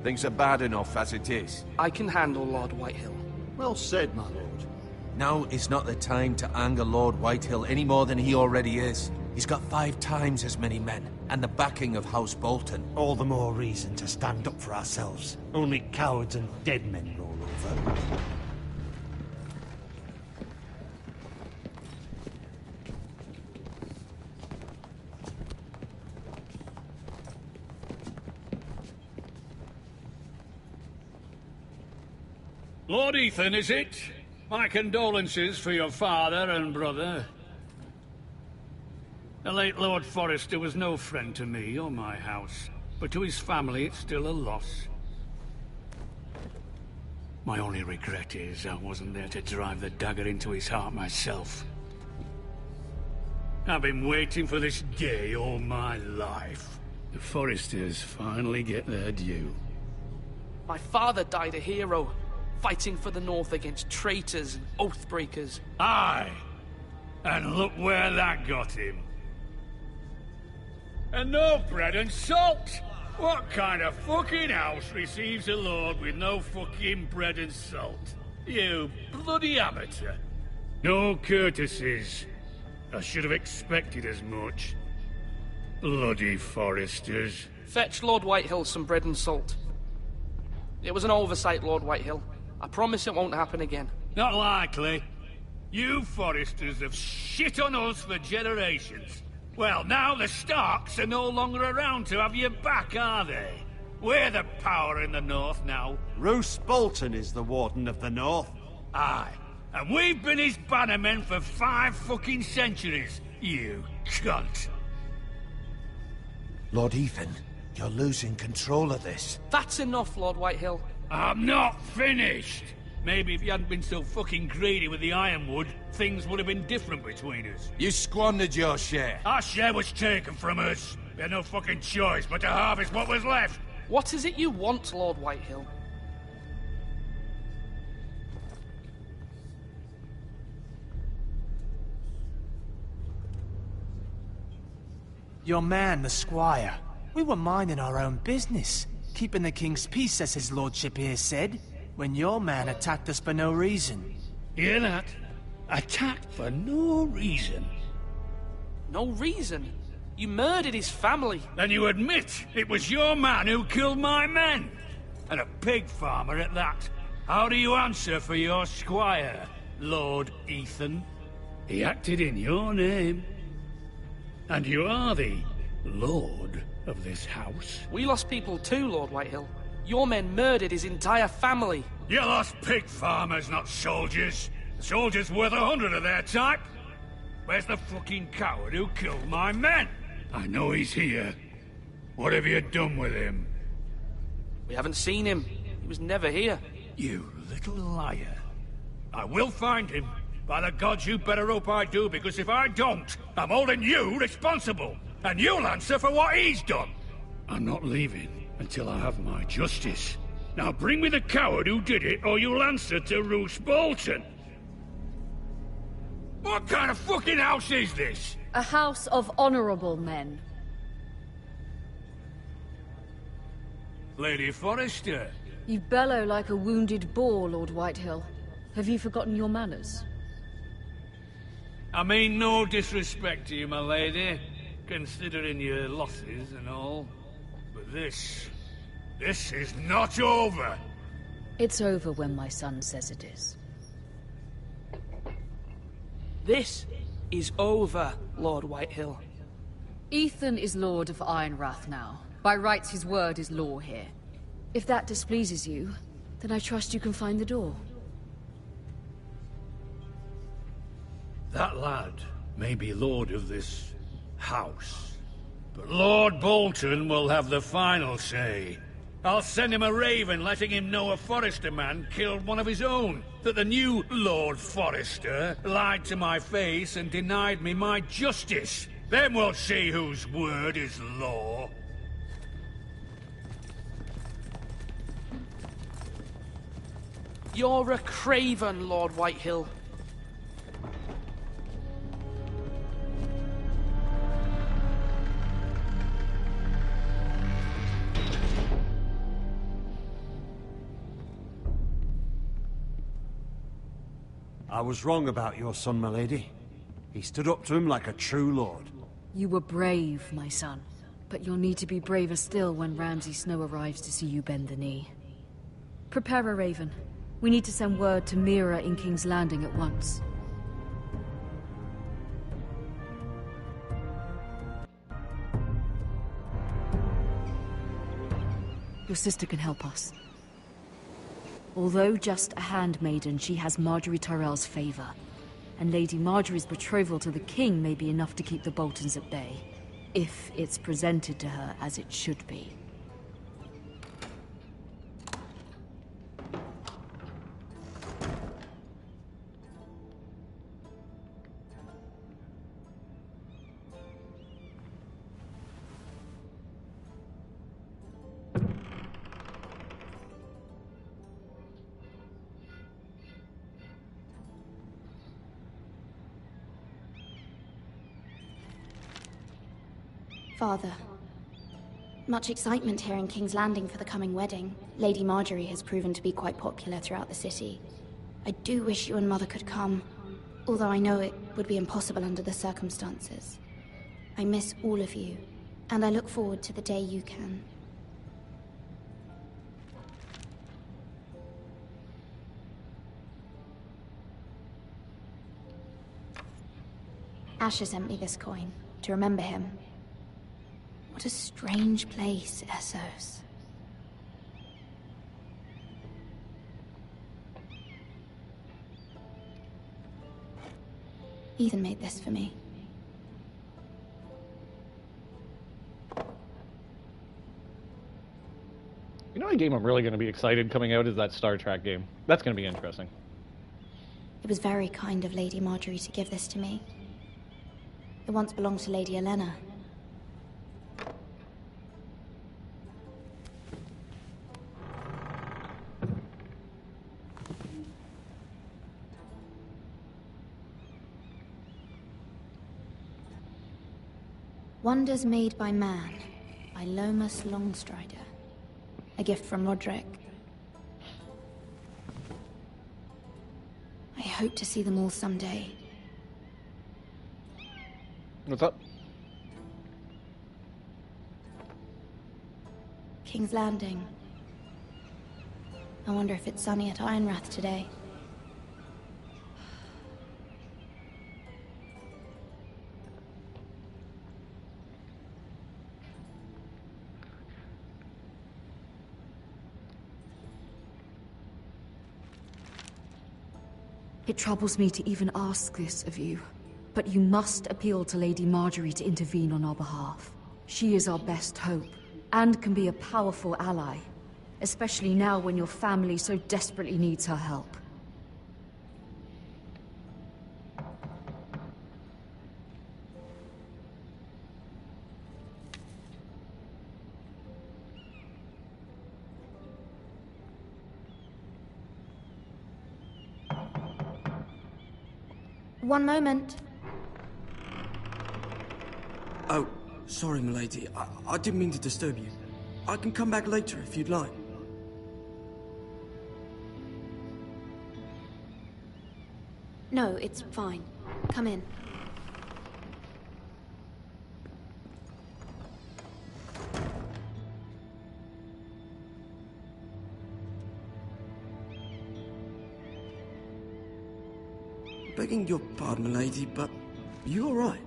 Things are bad enough as it is. I can handle Lord Whitehill. Well said, my lord. Now is not the time to anger Lord Whitehill any more than he already is. He's got 5 times as many men, and the backing of House Bolton. All the more reason to stand up for ourselves. Only cowards and dead men roll over. Lord Ethan, is it? My condolences for your father and brother. The late Lord Forrester was no friend to me or my house, but to his family it's still a loss. My only regret is I wasn't there to drive the dagger into his heart myself. I've been waiting for this day all my life. The Forresters finally get their due. My father died a hero, fighting for the North against traitors and oathbreakers. Aye! And look where that got him. And no bread and salt! What kind of fucking house receives a lord with no fucking bread and salt? You bloody amateur. No courtesies. I should have expected as much. Bloody Forresters. Fetch Lord Whitehill some bread and salt. It was an oversight, Lord Whitehill. I promise it won't happen again. Not likely. You Forresters have shit on us for generations. Well, now the Starks are no longer around to have you back, are they? We're the power in the North now. Roose Bolton is the Warden of the North. Aye. And we've been his bannermen for 5 fucking centuries, you cunt. Lord Ethan, you're losing control of this. That's enough, Lord Whitehill. I'm not finished. Maybe if you hadn't been so fucking greedy with the ironwood, things would have been different between us. You squandered your share. Our share was taken from us. We had no fucking choice but to harvest what was left. What is it you want, Lord Whitehill? Your man, the squire. We were minding our own business, keeping the king's peace, as his lordship here said, when your man attacked us for no reason. Hear that? Attacked for no reason. No reason? You murdered his family. Then you admit it was your man who killed my men. And a pig farmer at that. How do you answer for your squire, Lord Ethan? He acted in your name. And you are the lord of this house. We lost people too, Lord Whitehill. Your men murdered his entire family. You lost pig farmers, not soldiers. The soldiers worth 100 of their type. Where's the fucking coward who killed my men? I know he's here. What have you done with him? We haven't seen him. He was never here. You little liar. I will find him. By the gods, you better hope I do, because if I don't, I'm holding you responsible. And you'll answer for what he's done. I'm not leaving until I have my justice. Now bring me the coward who did it, or you'll answer to Roose Bolton. What kind of fucking house is this? A house of honorable men. Lady Forrester. You bellow like a wounded boar, Lord Whitehill. Have you forgotten your manners? I mean no disrespect to you, my lady, considering your losses and all. But this is not over. It's over when my son says it is. This is over, Lord Whitehill. Ethan is Lord of Ironrath now. By rights, his word is law here. If that displeases you, then I trust you can find the door. That lad may be lord of this house, but Lord Bolton will have the final say. I'll send him a raven letting him know a Forrester man killed one of his own, that the new Lord Forrester lied to my face and denied me my justice. Then we'll see whose word is law. You're a craven, Lord Whitehill. I was wrong about your son, my lady. He stood up to him like a true lord. You were brave, my son. But you'll need to be braver still when Ramsay Snow arrives to see you bend the knee. Prepare a raven. We need to send word to Mira in King's Landing at once. Your sister can help us. Although just a handmaiden, she has Marjorie Tyrell's favor. And Lady Marjorie's betrothal to the king may be enough to keep the Boltons at bay. If it's presented to her as it should be. Father, much excitement here in King's Landing for the coming wedding. Lady Marjorie has proven to be quite popular throughout the city. I do wish you and Mother could come, although I know it would be impossible under the circumstances. I miss all of you, and I look forward to the day you can. Asher sent me this coin, to remember him. What a strange place, Essos. Ethan made this for me. You know, a game I'm really going to be excited coming out is that Star Trek game. That's going to be interesting. It was very kind of Lady Marjorie to give this to me. It once belonged to Lady Elena. Wonders Made by Man, by Lomas Longstrider. A gift from Roderick. I hope to see them all someday. What's up? King's Landing. I wonder if it's sunny at Ironrath today. It troubles me to even ask this of you, but you must appeal to Lady Marjorie to intervene on our behalf. She is our best hope, and can be a powerful ally, especially now when your family so desperately needs her help. One moment. Oh, sorry, milady. I didn't mean to disturb you. I can come back later if you'd like. No, it's fine. Come in. Begging your pardon, milady, but you all right?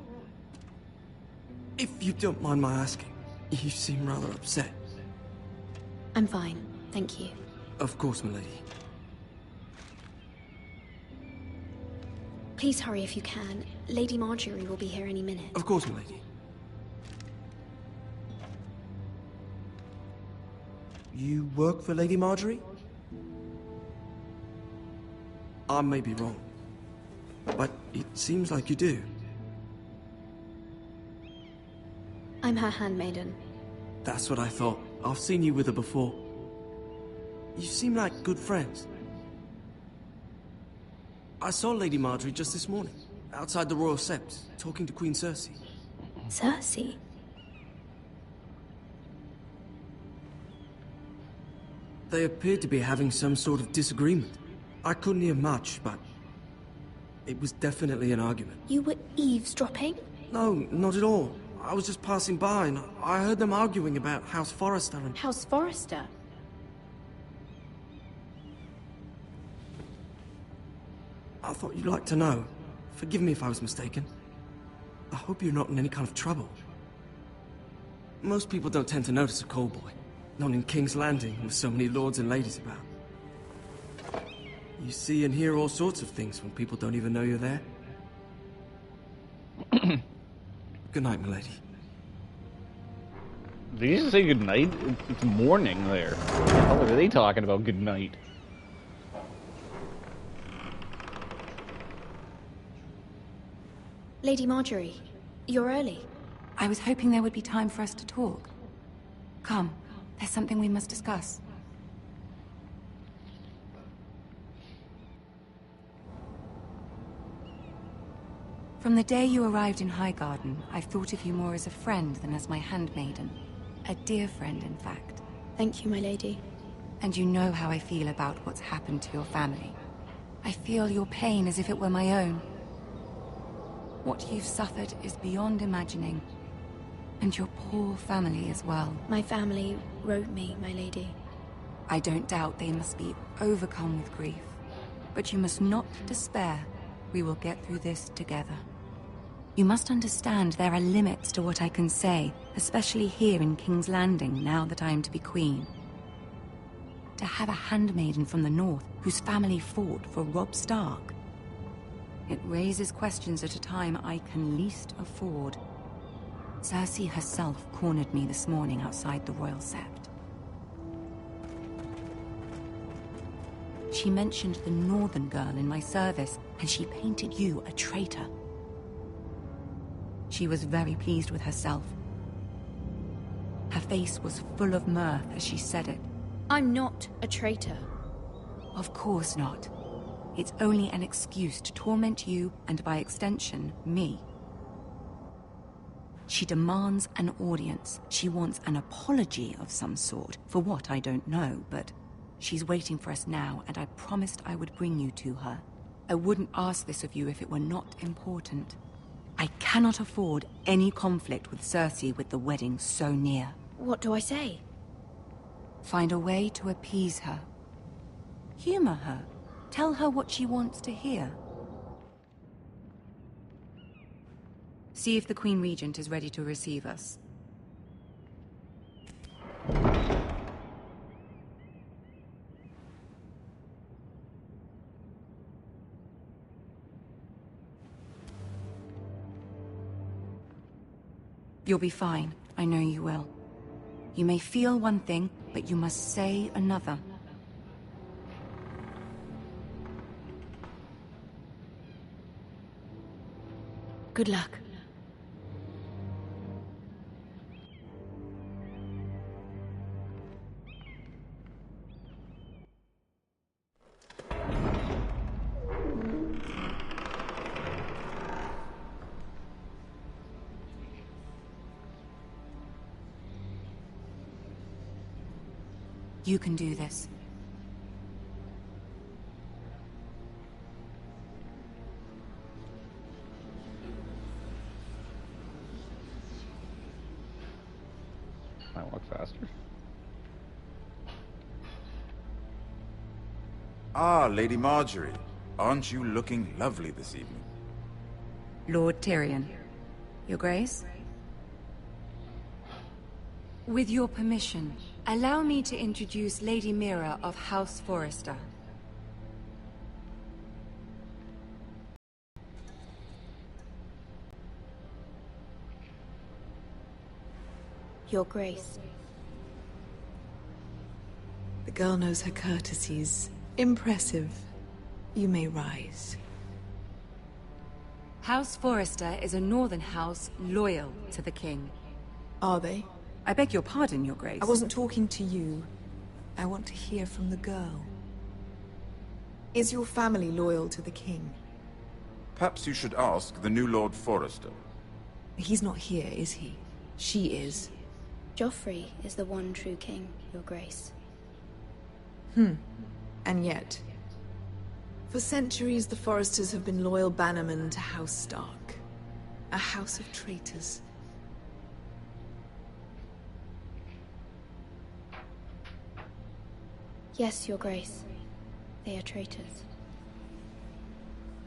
If you don't mind my asking, you seem rather upset. I'm fine, thank you. Of course, milady. Please hurry if you can. Lady Marjorie will be here any minute. Of course, milady. You work for Lady Marjorie? I may be wrong, but it seems like you do. I'm her handmaiden. That's what I thought. I've seen you with her before. You seem like good friends. I saw Lady Marjorie just this morning, outside the Royal Sept, talking to Queen Cersei. Cersei? They appeared to be having some sort of disagreement. I couldn't hear much, but it was definitely an argument. You were eavesdropping? No, not at all. I was just passing by and I heard them arguing about House Forrester and... House Forrester? I thought you'd like to know. Forgive me if I was mistaken. I hope you're not in any kind of trouble. Most people don't tend to notice a call boy. Not in King's Landing with so many lords and ladies about. You see and hear all sorts of things when people don't even know you're there. Good night, milady. Did you just say good night? It's morning there. What the hell are they talking about good night? Lady Marjorie, you're early. I was hoping there would be time for us to talk. Come, there's something we must discuss. From the day you arrived in Highgarden, I've thought of you more as a friend than as my handmaiden. A dear friend, in fact. Thank you, my lady. And you know how I feel about what's happened to your family. I feel your pain as if it were my own. What you've suffered is beyond imagining. And your poor family as well. My family wrote me, my lady. I don't doubt they must be overcome with grief. But you must not despair. We will get through this together. You must understand there are limits to what I can say, especially here in King's Landing, now that I am to be queen. To have a handmaiden from the north whose family fought for Robb Stark. It raises questions at a time I can least afford. Cersei herself cornered me this morning outside the Royal Sept. She mentioned the northern girl in my service, and she painted you a traitor. She was very pleased with herself. Her face was full of mirth as she said it. I'm not a traitor. Of course not. It's only an excuse to torment you, and by extension, me. She demands an audience. She wants an apology of some sort, for what I don't know, but she's waiting for us now, and I promised I would bring you to her. I wouldn't ask this of you if it were not important. I cannot afford any conflict with Cersei with the wedding so near. What do I say? Find a way to appease her. Humor her. Tell her what she wants to hear. See if the Queen Regent is ready to receive us. You'll be fine. I know you will. You may feel one thing, but you must say another. Good luck. You can do this. Can I walk faster? Ah, Lady Marjorie. Aren't you looking lovely this evening? Lord Tyrion. Your Grace? With your permission, allow me to introduce Lady Mira of House Forrester. Your Grace. The girl knows her courtesies. Impressive. You may rise. House Forrester is a northern house loyal to the king. Are they? I beg your pardon, Your Grace. I wasn't talking to you. I want to hear from the girl. Is your family loyal to the king? Perhaps you should ask the new Lord Forrester. He's not here, is he? She is. Joffrey is the one true king, Your Grace. And yet, for centuries the Forresters have been loyal bannermen to House Stark. A house of traitors. Yes, Your Grace. They are traitors.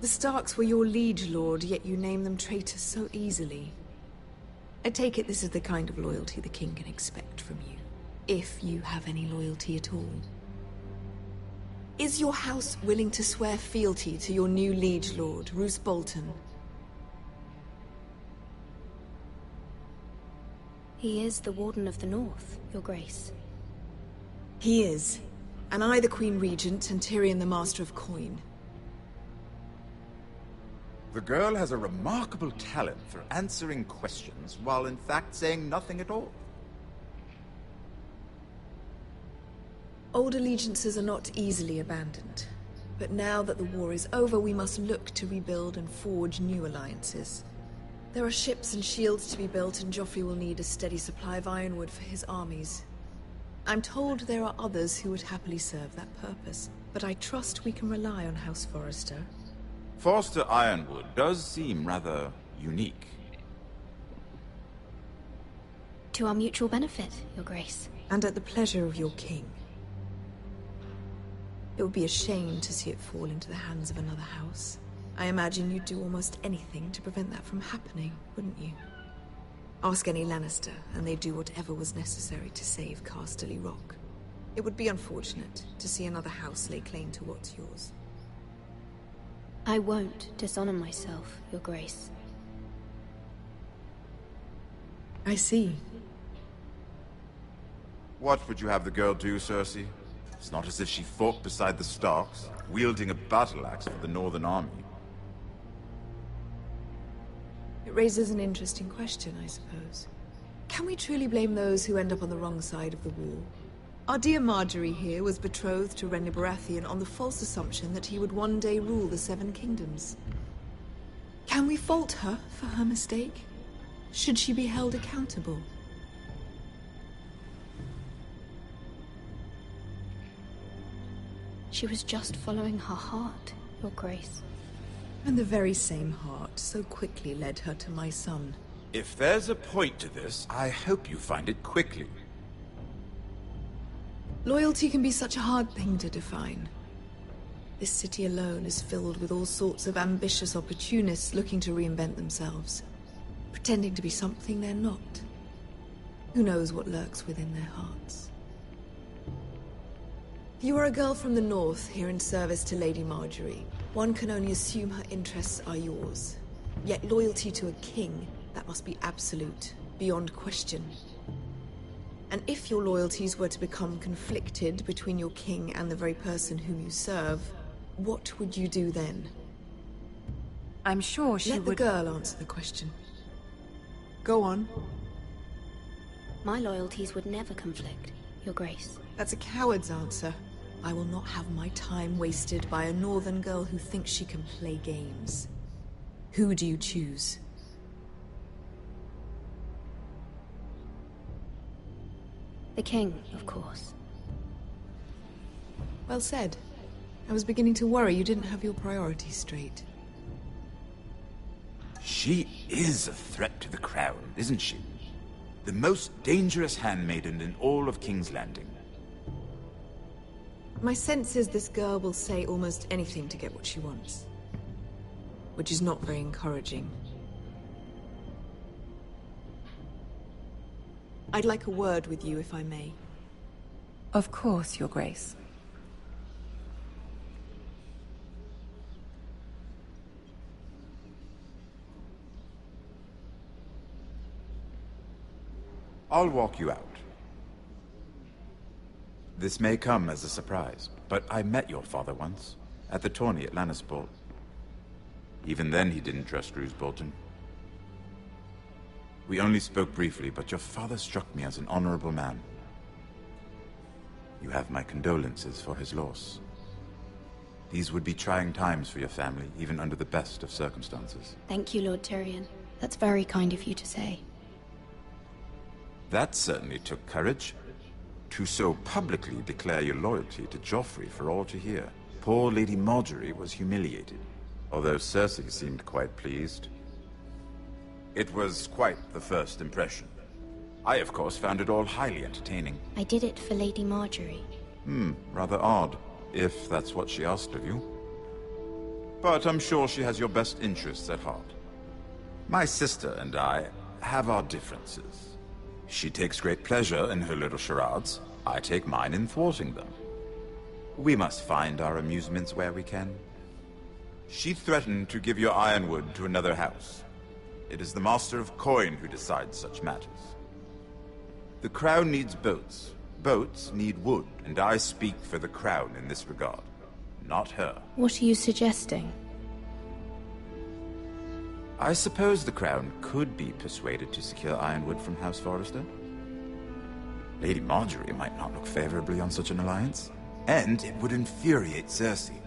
The Starks were your liege lord, yet you name them traitors so easily. I take it this is the kind of loyalty the king can expect from you. If you have any loyalty at all. Is your house willing to swear fealty to your new liege lord, Roose Bolton? He is the Warden of the North, Your Grace. He is. And I the Queen Regent, and Tyrion the Master of Coin. The girl has a remarkable talent for answering questions while in fact saying nothing at all. Old allegiances are not easily abandoned. But now that the war is over, we must look to rebuild and forge new alliances. There are ships and shields to be built, and Joffrey will need a steady supply of ironwood for his armies. I'm told there are others who would happily serve that purpose, but I trust we can rely on House Forrester. Forrester Ironwood does seem rather unique. To our mutual benefit, Your Grace. And at the pleasure of your king. It would be a shame to see it fall into the hands of another house. I imagine you'd do almost anything to prevent that from happening, wouldn't you? Ask any Lannister, and they'd do whatever was necessary to save Casterly Rock. It would be unfortunate to see another house lay claim to what's yours. I won't dishonor myself, Your Grace. I see. What would you have the girl do, Cersei? It's not as if she fought beside the Starks, wielding a battle axe for the Northern Army. It raises an interesting question, I suppose. Can we truly blame those who end up on the wrong side of the war? Our dear Marjorie here was betrothed to Renly Baratheon on the false assumption that he would one day rule the Seven Kingdoms. Can we fault her for her mistake? Should she be held accountable? She was just following her heart, Your Grace. And the very same heart so quickly led her to my son. If there's a point to this, I hope you find it quickly. Loyalty can be such a hard thing to define. This city alone is filled with all sorts of ambitious opportunists looking to reinvent themselves, pretending to be something they're not. Who knows what lurks within their hearts? You are a girl from the north, here in service to Lady Marjorie. One can only assume her interests are yours. Yet loyalty to a king, that must be absolute, beyond question. And if your loyalties were to become conflicted between your king and the very person whom you serve, what would you do then? I'm sure she would... Let the girl answer the question. Go on. My loyalties would never conflict, Your Grace. That's a coward's answer. I will not have my time wasted by a northern girl who thinks she can play games. Who do you choose? The king, of course. Well said. I was beginning to worry you didn't have your priorities straight. She is a threat to the crown, isn't she? The most dangerous handmaiden in all of King's Landing. My sense is this girl will say almost anything to get what she wants. Which is not very encouraging. I'd like a word with you, if I may. Of course, Your Grace. I'll walk you out. This may come as a surprise, but I met your father once, at the tourney at Lannisport. Even then he didn't trust Roose Bolton. We only spoke briefly, but your father struck me as an honorable man. You have my condolences for his loss. These would be trying times for your family, even under the best of circumstances. Thank you, Lord Tyrion. That's very kind of you to say. That certainly took courage. To so publicly declare your loyalty to Joffrey for all to hear. Poor Lady Marjorie was humiliated, although Cersei seemed quite pleased. It was quite the first impression. I, of course, found it all highly entertaining. I did it for Lady Marjorie. Rather odd, if that's what she asked of you. But I'm sure she has your best interests at heart. My sister and I have our differences. She takes great pleasure in her little charades. I take mine in thwarting them. We must find our amusements where we can. She threatened to give your ironwood to another house. It is the Master of Coin who decides such matters. The Crown needs boats. Boats need wood, and I speak for the Crown in this regard, not her. What are you suggesting? I suppose the Crown could be persuaded to secure ironwood from House Forrester. Lady Marjorie might not look favorably on such an alliance, and it would infuriate Cersei.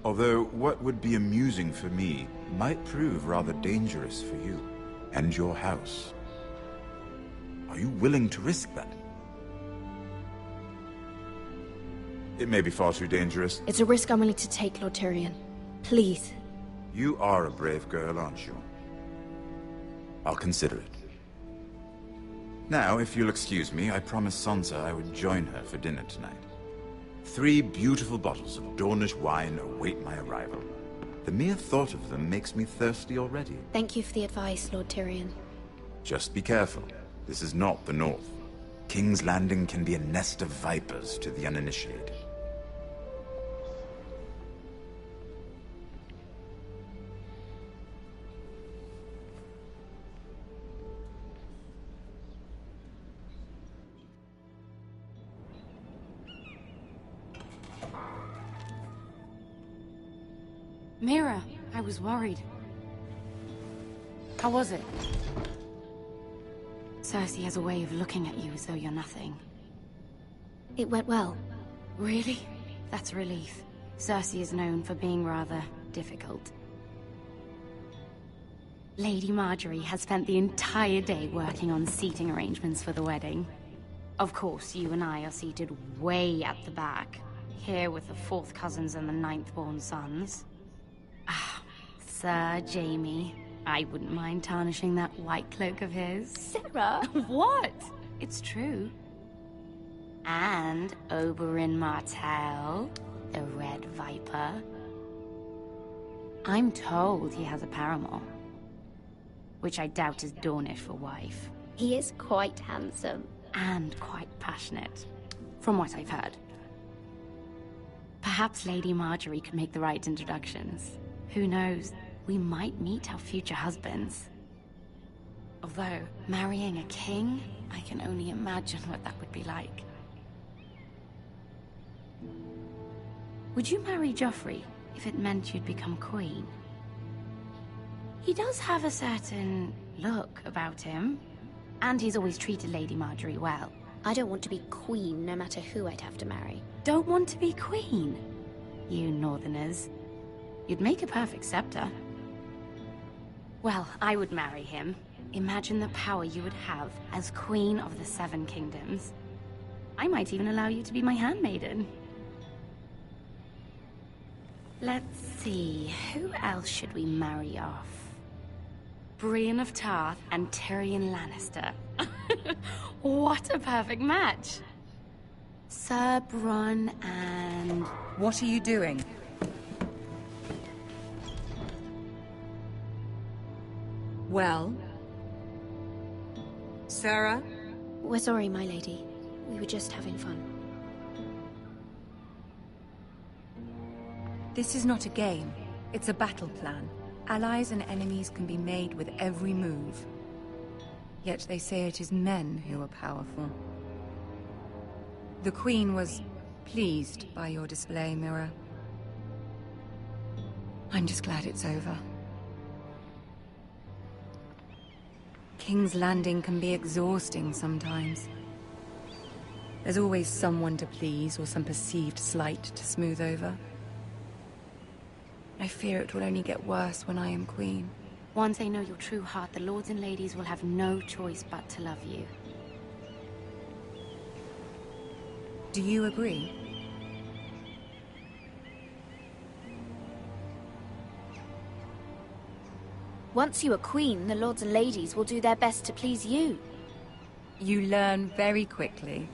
Although what would be amusing for me might prove rather dangerous for you and your house. Are you willing to risk that? It may be far too dangerous. It's a risk I'm willing to take, Lord Tyrion. Please. You are a brave girl, aren't you? I'll consider it. Now, if you'll excuse me, I promised Sansa I would join her for dinner tonight. 3 beautiful bottles of Dornish wine await my arrival. The mere thought of them makes me thirsty already. Thank you for the advice, Lord Tyrion. Just be careful. This is not the North. King's Landing can be a nest of vipers to the uninitiated. Mira, I was worried. How was it? Cersei has a way of looking at you as though you're nothing. It went well. Really? That's a relief. Cersei is known for being rather difficult. Lady Margaery has spent the entire day working on seating arrangements for the wedding. Of course, you and I are seated way at the back, here with the 4th cousins and the 9th-born sons. Ah, Sir Jaime. I wouldn't mind tarnishing that white cloak of his. Sarah! What? It's true. And Oberyn Martell, the Red Viper. I'm told he has a paramour, which I doubt is Dornish for wife. He is quite handsome. And quite passionate, from what I've heard. Perhaps Lady Margaery could make the right introductions. Who knows? We might meet our future husbands. Although, marrying a king, I can only imagine what that would be like. Would you marry Joffrey if it meant you'd become queen? He does have a certain look about him, and he's always treated Lady Margaery well. I don't want to be queen, no matter who I'd have to marry. Don't want to be queen? You northerners. You'd make a perfect scepter. Well, I would marry him. Imagine the power you would have as Queen of the 7 Kingdoms. I might even allow you to be my handmaiden. Let's see, who else should we marry off? Brienne of Tarth and Tyrion Lannister. What a perfect match! Sir Bronn and... What are you doing? Well? Sarah? We're sorry, my lady. We were just having fun. This is not a game. It's a battle plan. Allies and enemies can be made with every move. Yet they say it is men who are powerful. The Queen was pleased by your display, Mira. I'm just glad it's over. King's Landing can be exhausting sometimes. There's always someone to please or some perceived slight to smooth over. I fear it will only get worse when I am queen. Once they know your true heart, the lords and ladies will have no choice but to love you. Do you agree? Once you are queen, the lords and ladies will do their best to please you. You learn very quickly.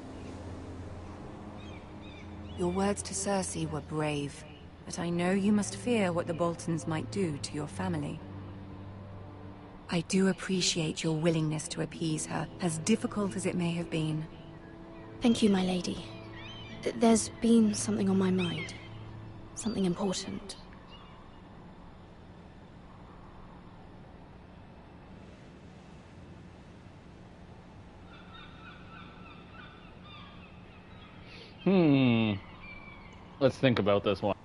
Your words to Cersei were brave, but I know you must fear what the Boltons might do to your family. I do appreciate your willingness to appease her, as difficult as it may have been. Thank you, my lady. There's been something on my mind. Something important. Let's think about this one.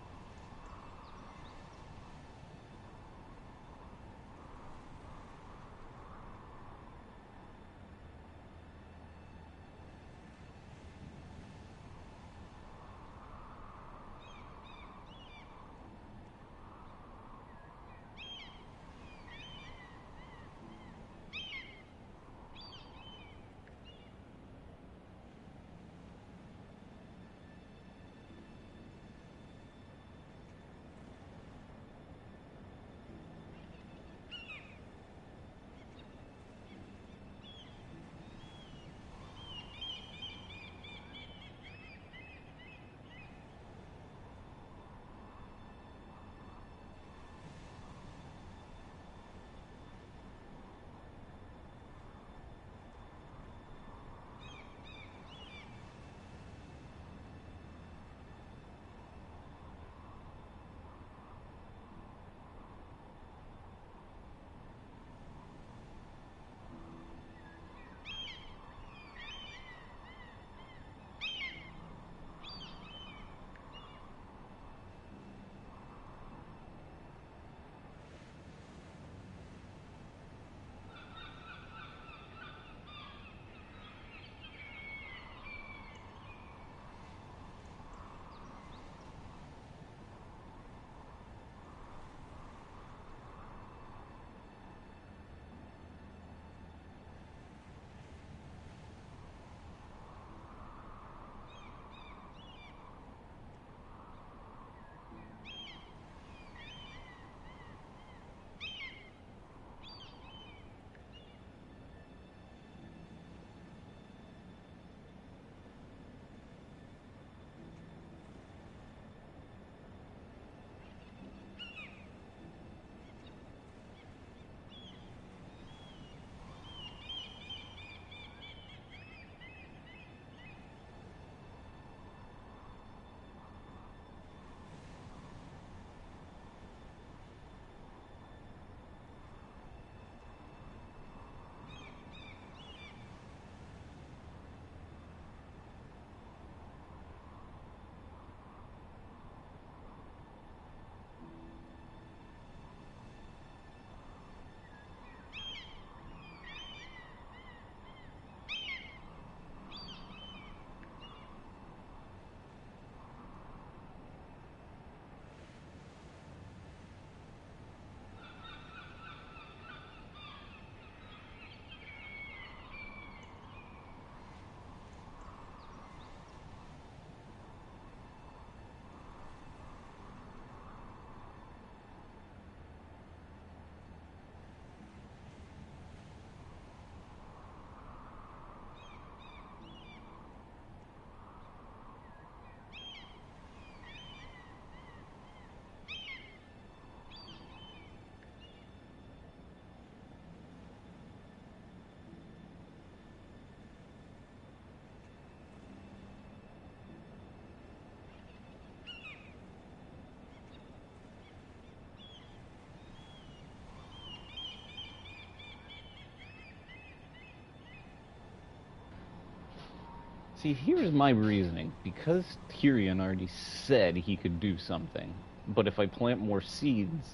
See, here's my reasoning. Because Tyrion already said he could do something, but if I plant more seeds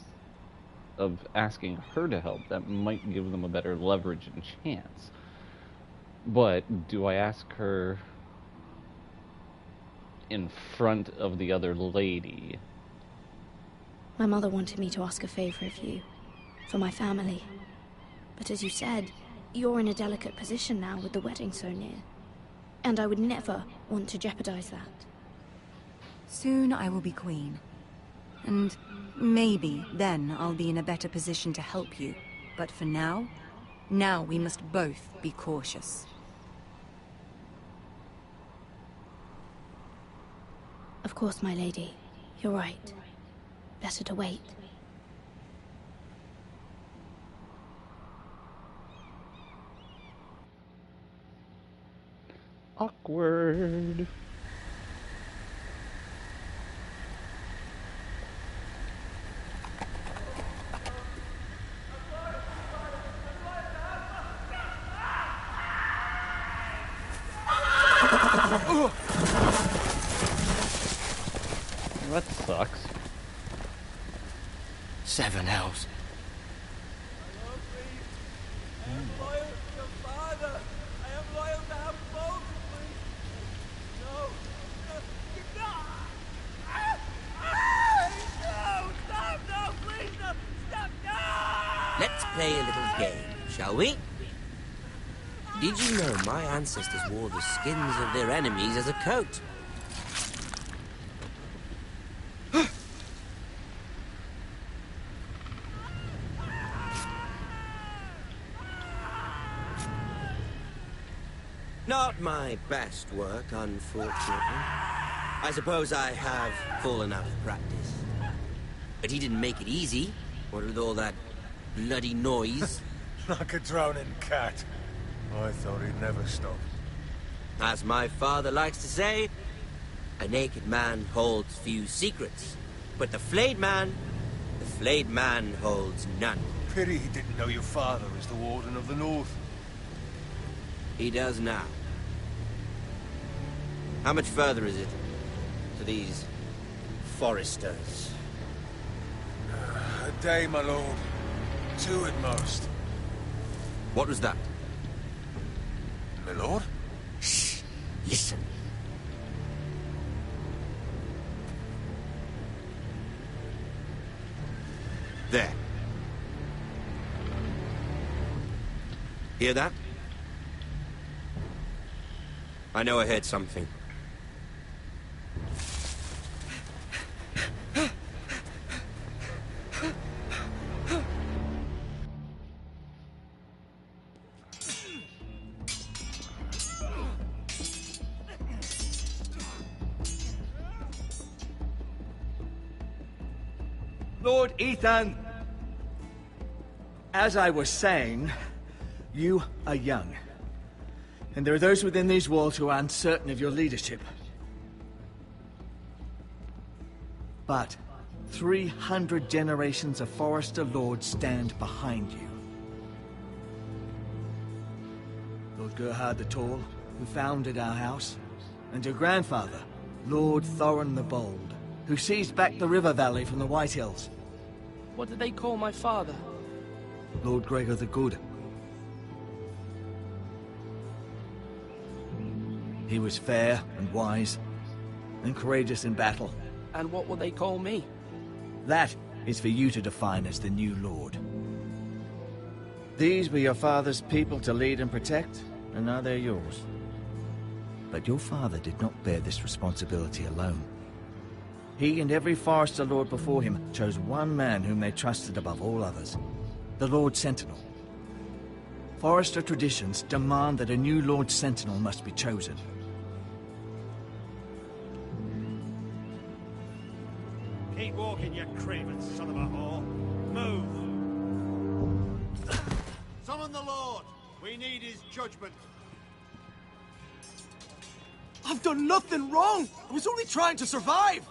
of asking her to help, that might give them a better leverage and chance. But do I ask her in front of the other lady? My mother wanted me to ask a favor of you, for my family. But as you said, you're in a delicate position now with the wedding so near. And I would never want to jeopardize that. Soon I will be queen. And maybe then I'll be in a better position to help you. But for now we must both be cautious. Of course, my lady. You're right. Better to wait. Awkward. That sucks. 7 hells. Let's play a little game, shall we? Did you know my ancestors wore the skins of their enemies as a coat? Not my best work, unfortunately. I suppose I have fallen out of practice. But he didn't make it easy, what with all that bloody noise. Like a drowning cat. I thought he'd never stop. As my father likes to say, a naked man holds few secrets. But the flayed man holds none. Pity he didn't know your father is the Warden of the North. He does now. How much further is it to these foresters? A day, my lord. 2 at most. What was that? My lord? Shh! Listen. There. Hear that? I know I heard something. Lord Ethan, as I was saying, you are young. And there are those within these walls who are uncertain of your leadership. But 300 generations of Forester Lords stand behind you. Lord Gerhard the Tall, who founded our house, and your grandfather, Lord Thorin the Bold, who seized back the river valley from the White Hills. What did they call my father? Lord Gregor the Good. He was fair and wise, and courageous in battle. And what will they call me? That is for you to define as the new lord. These were your father's people to lead and protect, and now they're yours. But your father did not bear this responsibility alone. He and every Forester Lord before him chose one man whom they trusted above all others, the Lord Sentinel. Forester traditions demand that a new Lord Sentinel must be chosen. Keep walking, you craven son of a whore. Move! Summon the Lord! We need his judgment. I've done nothing wrong! I was only trying to survive!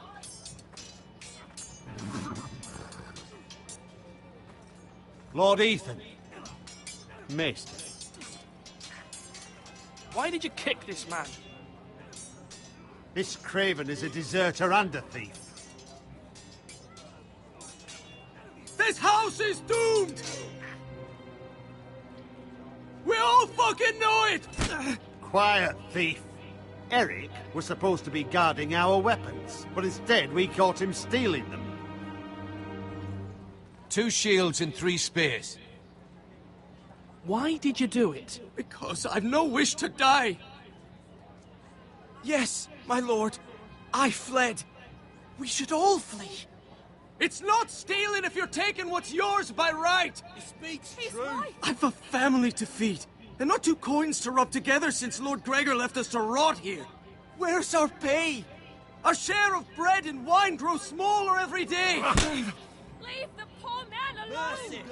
Lord Ethan. Missed. Why did you kick this man? This Craven is a deserter and a thief. This house is doomed! We all fucking know it! Quiet, thief. Eric was supposed to be guarding our weapons, but instead we caught him stealing them. 2 shields and 3 spears. Why did you do it? Because I've no wish to die. Yes, my lord. I fled. We should all flee. It's not stealing if you're taking what's yours by right. He speaks true. I've a family to feed, and not 2 coins to rub together since Lord Gregor left us to rot here. Where's our pay? Our share of bread and wine grows smaller every day. Leave the poor man alone! Mercy.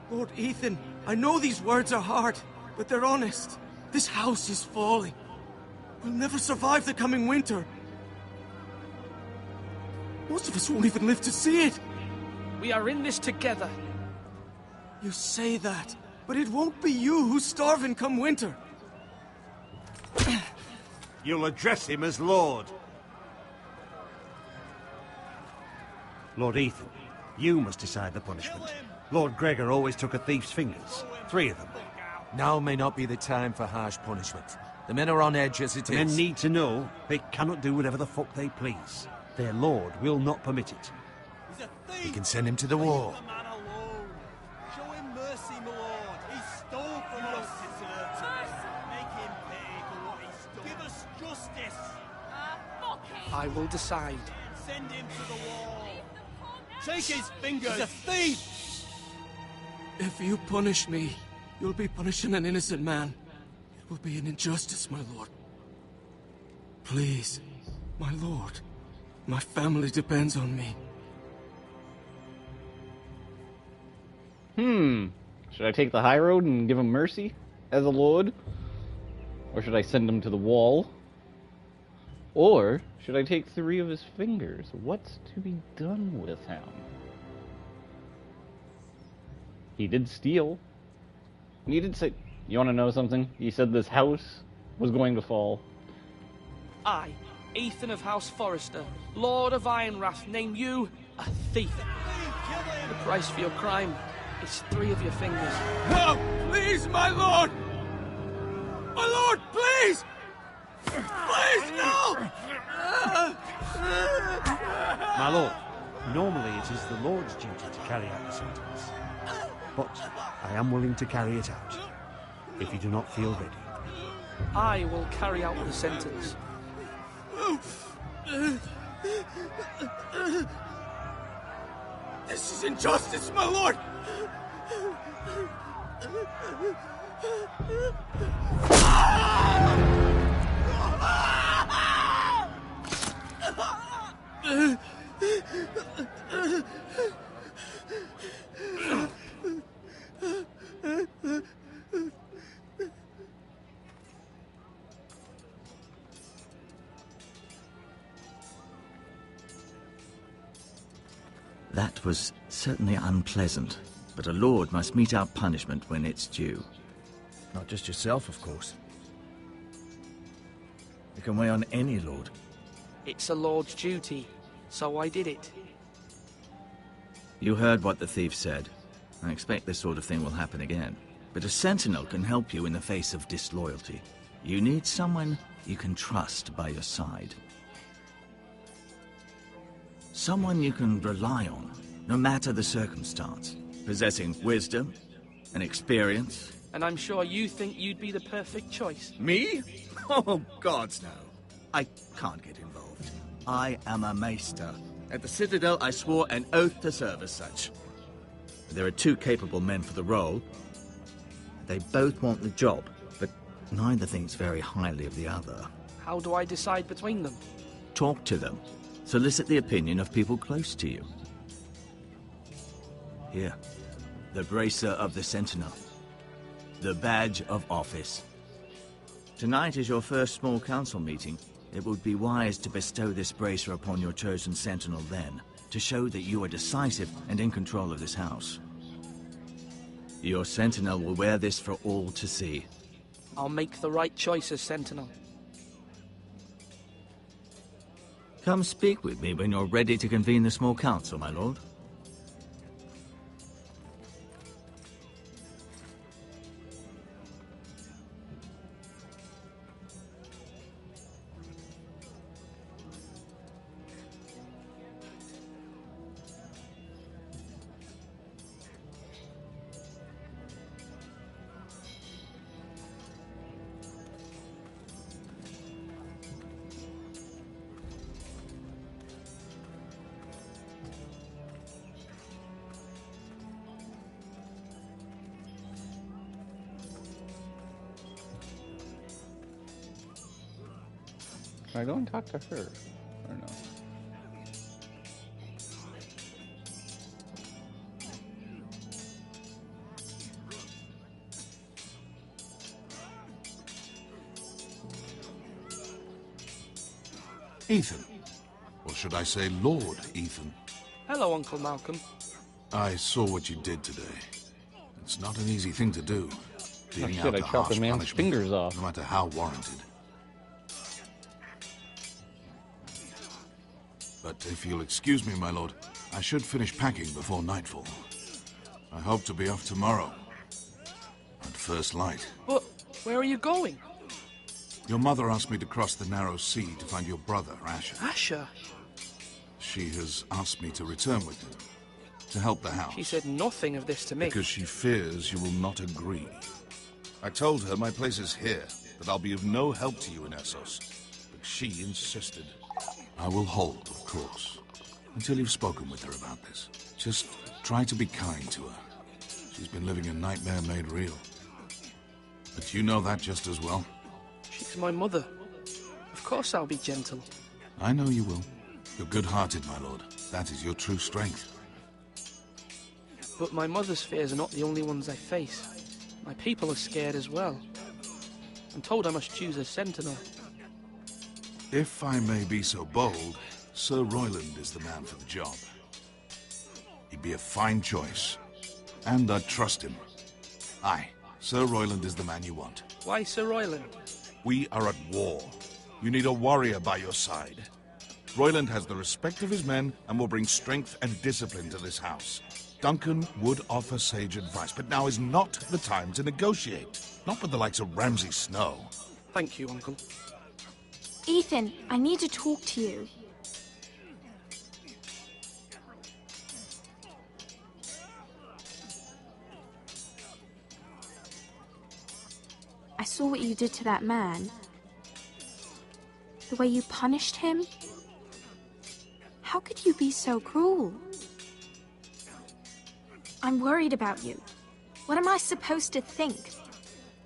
Lord Ethan, I know these words are hard, but they're honest. This house is falling. We'll never survive the coming winter. Most of us won't even live to see it. We are in this together. You say that, but it won't be you who's starving come winter. You'll address him as Lord. Lord Ethan, you must decide the punishment. Lord Gregor always took a thief's fingers. 3 of them. Now may not be the time for harsh punishment. The men are on edge as it is. Men need to know they cannot do whatever the fuck they please. Their lord will not permit it. We can send him to the wall. Show him mercy, my lord. He stole from us. Make him pay for what he stole. Give us justice. I will decide. Send him to the wall. Take his fingers. He's a thief. If you punish me, you'll be punishing an innocent man. It will be an injustice, my lord. Please, my lord. My family depends on me. Should I take the high road and give him mercy as a lord? Or should I send him to the wall? Or should I take 3 of his fingers? What's to be done with him? He did steal. He did say... You want to know something? He said this house was going to fall. I, Ethan of House Forrester, Lord of Ironrath, name you a thief. The price for your crime is 3 of your fingers. No! Please, my lord! My lord, please! Please, no! My lord, normally it is the Lord's duty to carry out the sentence. But I am willing to carry it out, if you do not feel ready. I will carry out the sentence. This is injustice, my lord! That was certainly unpleasant, but a lord must mete out punishment when it's due. Not just yourself, of course. You can weigh on any lord. It's a lord's duty, so I did it. You heard what the thief said. I expect this sort of thing will happen again. But a sentinel can help you in the face of disloyalty. You need someone you can trust by your side. Someone you can rely on, no matter the circumstance. Possessing wisdom and experience. And I'm sure you think you'd be the perfect choice. Me? Oh, gods no. I can't get involved. I am a maester. At the Citadel, I swore an oath to serve as such. There are 2 capable men for the role. They both want the job, but neither thinks very highly of the other. How do I decide between them? Talk to them. Solicit the opinion of people close to you. Here, the bracer of the Sentinel. The badge of office. Tonight is your first small council meeting. It would be wise to bestow this bracer upon your chosen Sentinel then, to show that you are decisive and in control of this house. Your Sentinel will wear this for all to see. I'll make the right choice as Sentinel. Come speak with me when you're ready to convene the small council, my lord. Can I go and talk to her? Or no? Ethan. Or should I say Lord Ethan? Hello, Uncle Malcolm. I saw what you did today. It's not an easy thing to do. Dealing shit, out I a chopped harsh a man's punishment, fingers off. no matter how warranted. But if you'll excuse me, my lord, I should finish packing before nightfall. I hope to be off tomorrow. At first light. But where are you going? Your mother asked me to cross the narrow sea to find your brother, Asher. Asher? She has asked me to return with you. To help the house. She said nothing of this to me. Because she fears you will not agree. I told her my place is here, that I'll be of no help to you in Essos. But she insisted. I will hold, of course, until you've spoken with her about this. Just try to be kind to her. She's been living a nightmare made real. But you know that just as well. She's my mother. Of course I'll be gentle. I know you will. You're good-hearted, my lord. That is your true strength. But my mother's fears are not the only ones I face. My people are scared as well. I'm told I must choose a sentinel. If I may be so bold, Sir Royland is the man for the job. He'd be a fine choice. And I'd trust him. Aye, Sir Royland is the man you want. Why Sir Royland? We are at war. You need a warrior by your side. Royland has the respect of his men and will bring strength and discipline to this house. Duncan would offer sage advice, but now is not the time to negotiate. Not with the likes of Ramsay Snow. Thank you, Uncle. Ethan, I need to talk to you. I saw what you did to that man. The way you punished him. How could you be so cruel? I'm worried about you. What am I supposed to think?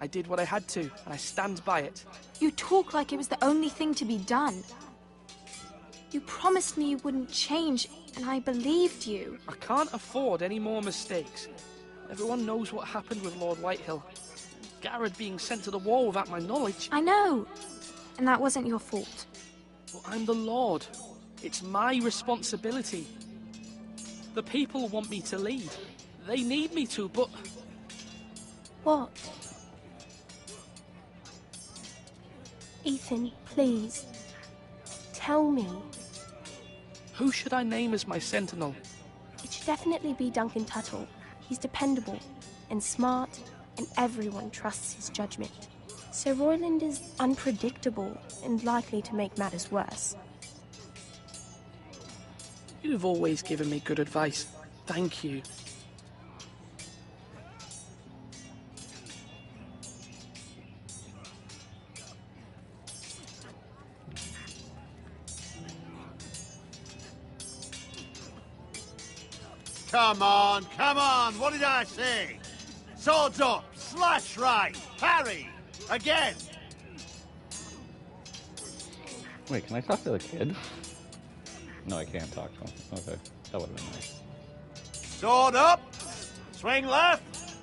I did what I had to, and I stand by it. You talk like it was the only thing to be done. You promised me you wouldn't change, and I believed you. I can't afford any more mistakes. Everyone knows what happened with Lord Whitehill. Garrett being sent to the war without my knowledge. I know. And that wasn't your fault. But I'm the Lord. It's my responsibility. The people want me to lead. They need me to, but... What? Ethan, please. Tell me. Who should I name as my sentinel? It should definitely be Duncan Tuttle. He's dependable and smart, and everyone trusts his judgment. Sir Royland is unpredictable and likely to make matters worse. You've always given me good advice. Thank you. Come on, what did I say? Swords up, slash right, parry, again! Wait, can I talk to the kid? No, I can't talk to him. Okay, that would have been nice. Sword up, swing left,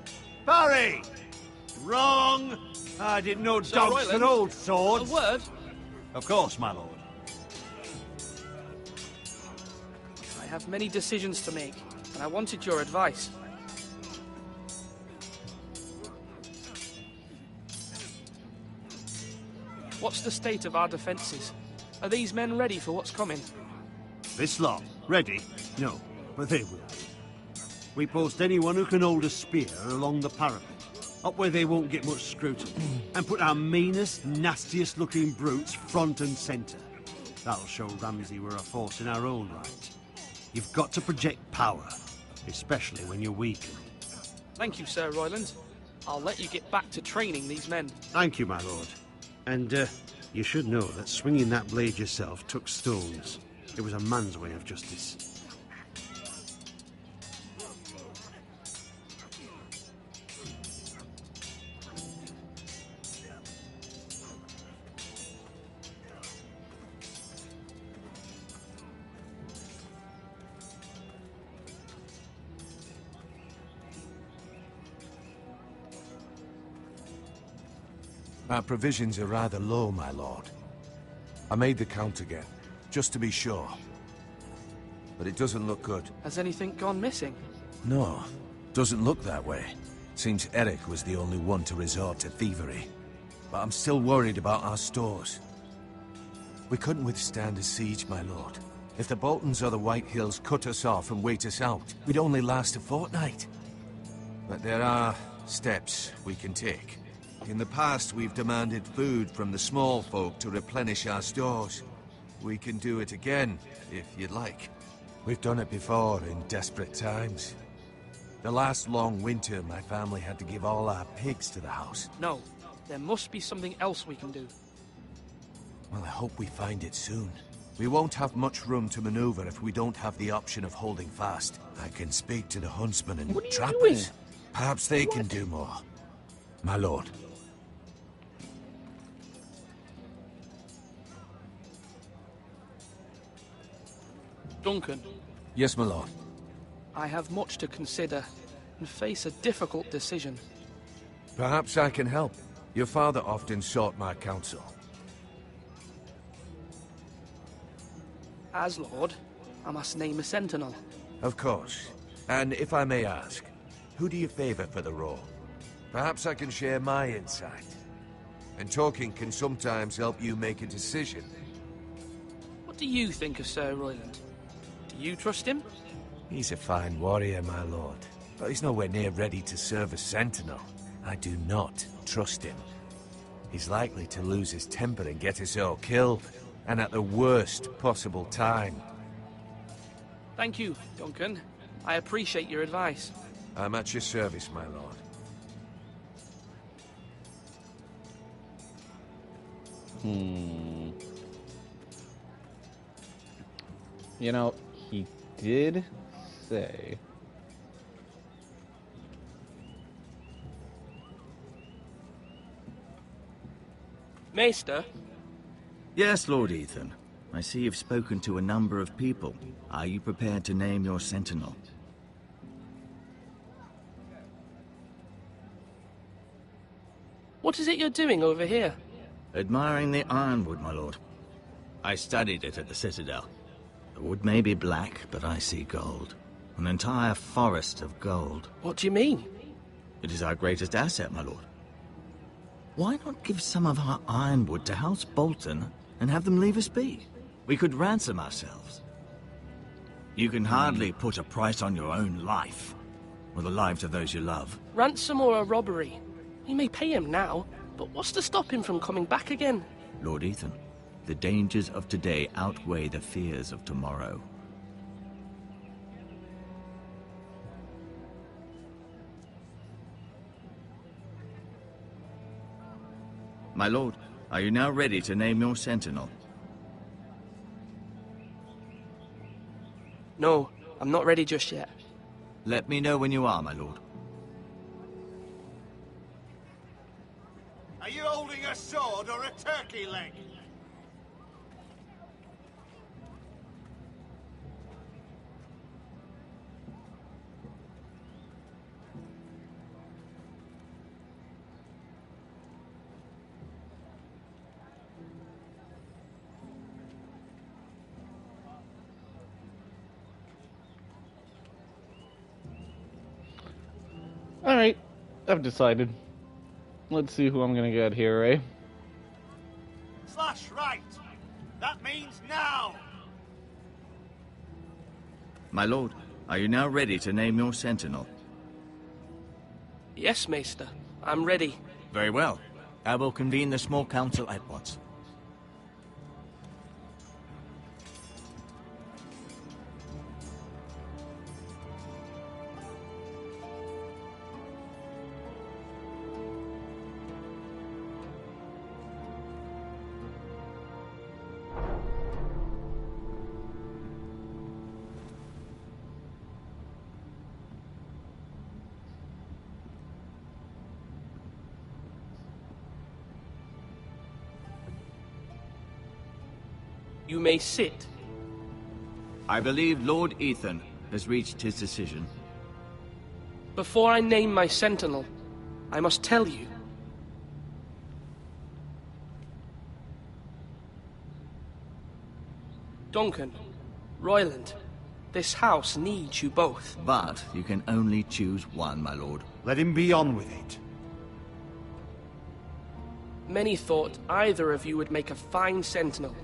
parry! Wrong! I didn't know Sir dogs Royland, and old swords. A word? Of course, my lord. I have many decisions to make, and I wanted your advice. What's the state of our defenses? Are these men ready for what's coming? This lot, ready? No, but they will. We post anyone who can hold a spear along the parapet, up where they won't get much scrutiny, and put our meanest, nastiest looking brutes front and centre. That'll show Ramsay we're a force in our own right. You've got to project power, especially when you're weakened. Thank you, Sir Royland. I'll let you get back to training these men. Thank you, my lord. And, you should know that swinging that blade yourself took stones. It was a man's way of justice. Our provisions are rather low, my lord. I made the count again, just to be sure. But it doesn't look good. Has anything gone missing? No, doesn't look that way. Seems Eric was the only one to resort to thievery. But I'm still worried about our stores. We couldn't withstand a siege, my lord. If the Boltons or the White Hills cut us off and wait us out, we'd only last a fortnight. But there are steps we can take. In the past, we've demanded food from the small folk to replenish our stores. We can do it again, if you'd like. We've done it before in desperate times. The last long winter, my family had to give all our pigs to the house. No, there must be something else we can do. Well, I hope we find it soon. We won't have much room to maneuver if we don't have the option of holding fast. I can speak to the huntsmen and trappers. Doing? Perhaps they can do more. My lord. Duncan. Yes, my lord. I have much to consider and face a difficult decision. Perhaps I can help. Your father often sought my counsel. As Lord, I must name a sentinel. Of course. And if I may ask, who do you favor for the role? Perhaps I can share my insight. And talking can sometimes help you make a decision. What do you think of Sir Royland? Do you trust him? He's a fine warrior, my lord. But he's nowhere near ready to serve as sentinel. I do not trust him. He's likely to lose his temper and get us all killed. And at the worst possible time. Thank you, Duncan. I appreciate your advice. I'm at your service, my lord. You know, he did say... Maester? Yes, Lord Ethan. I see you've spoken to a number of people. Are you prepared to name your sentinel? What is it you're doing over here? Admiring the ironwood, my lord. I studied it at the Citadel. The wood may be black, but I see gold. An entire forest of gold. What do you mean? It is our greatest asset, my lord. Why not give some of our ironwood to House Bolton and have them leave us be? We could ransom ourselves. You can hardly put a price on your own life, or the lives of those you love. Ransom or a robbery? We may pay him now, but what's to stop him from coming back again? Lord Ethan, the dangers of today outweigh the fears of tomorrow. My lord, are you now ready to name your sentinel? No, I'm not ready just yet. Let me know when you are, my lord. Are you holding a sword or a turkey leg? Alright, I've decided. Let's see who I'm gonna get here, eh? Slash right. That means now! My lord, are you now ready to name your sentinel? Yes, Maester. I'm ready. Very well. I will convene the small council at once. You may sit. I believe Lord Ethan has reached his decision. Before I name my sentinel, I must tell you. Duncan, Royland, this house needs you both. But you can only choose one, my lord. Let him be on with it. Many thought either of you would make a fine sentinel,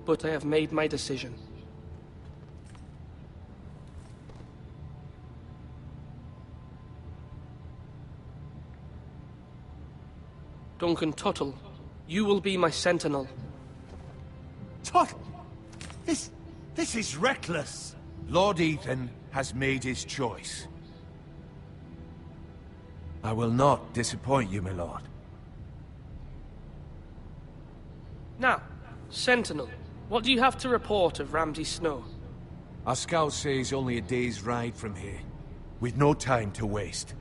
but I have made my decision. Duncan Tuttle, you will be my sentinel. Tuttle? This is reckless. Lord Ethan has made his choice. I will not disappoint you, my lord. Now, sentinel, what do you have to report of Ramsay Snow? Our scouts say he's only a day's ride from here, with no time to waste.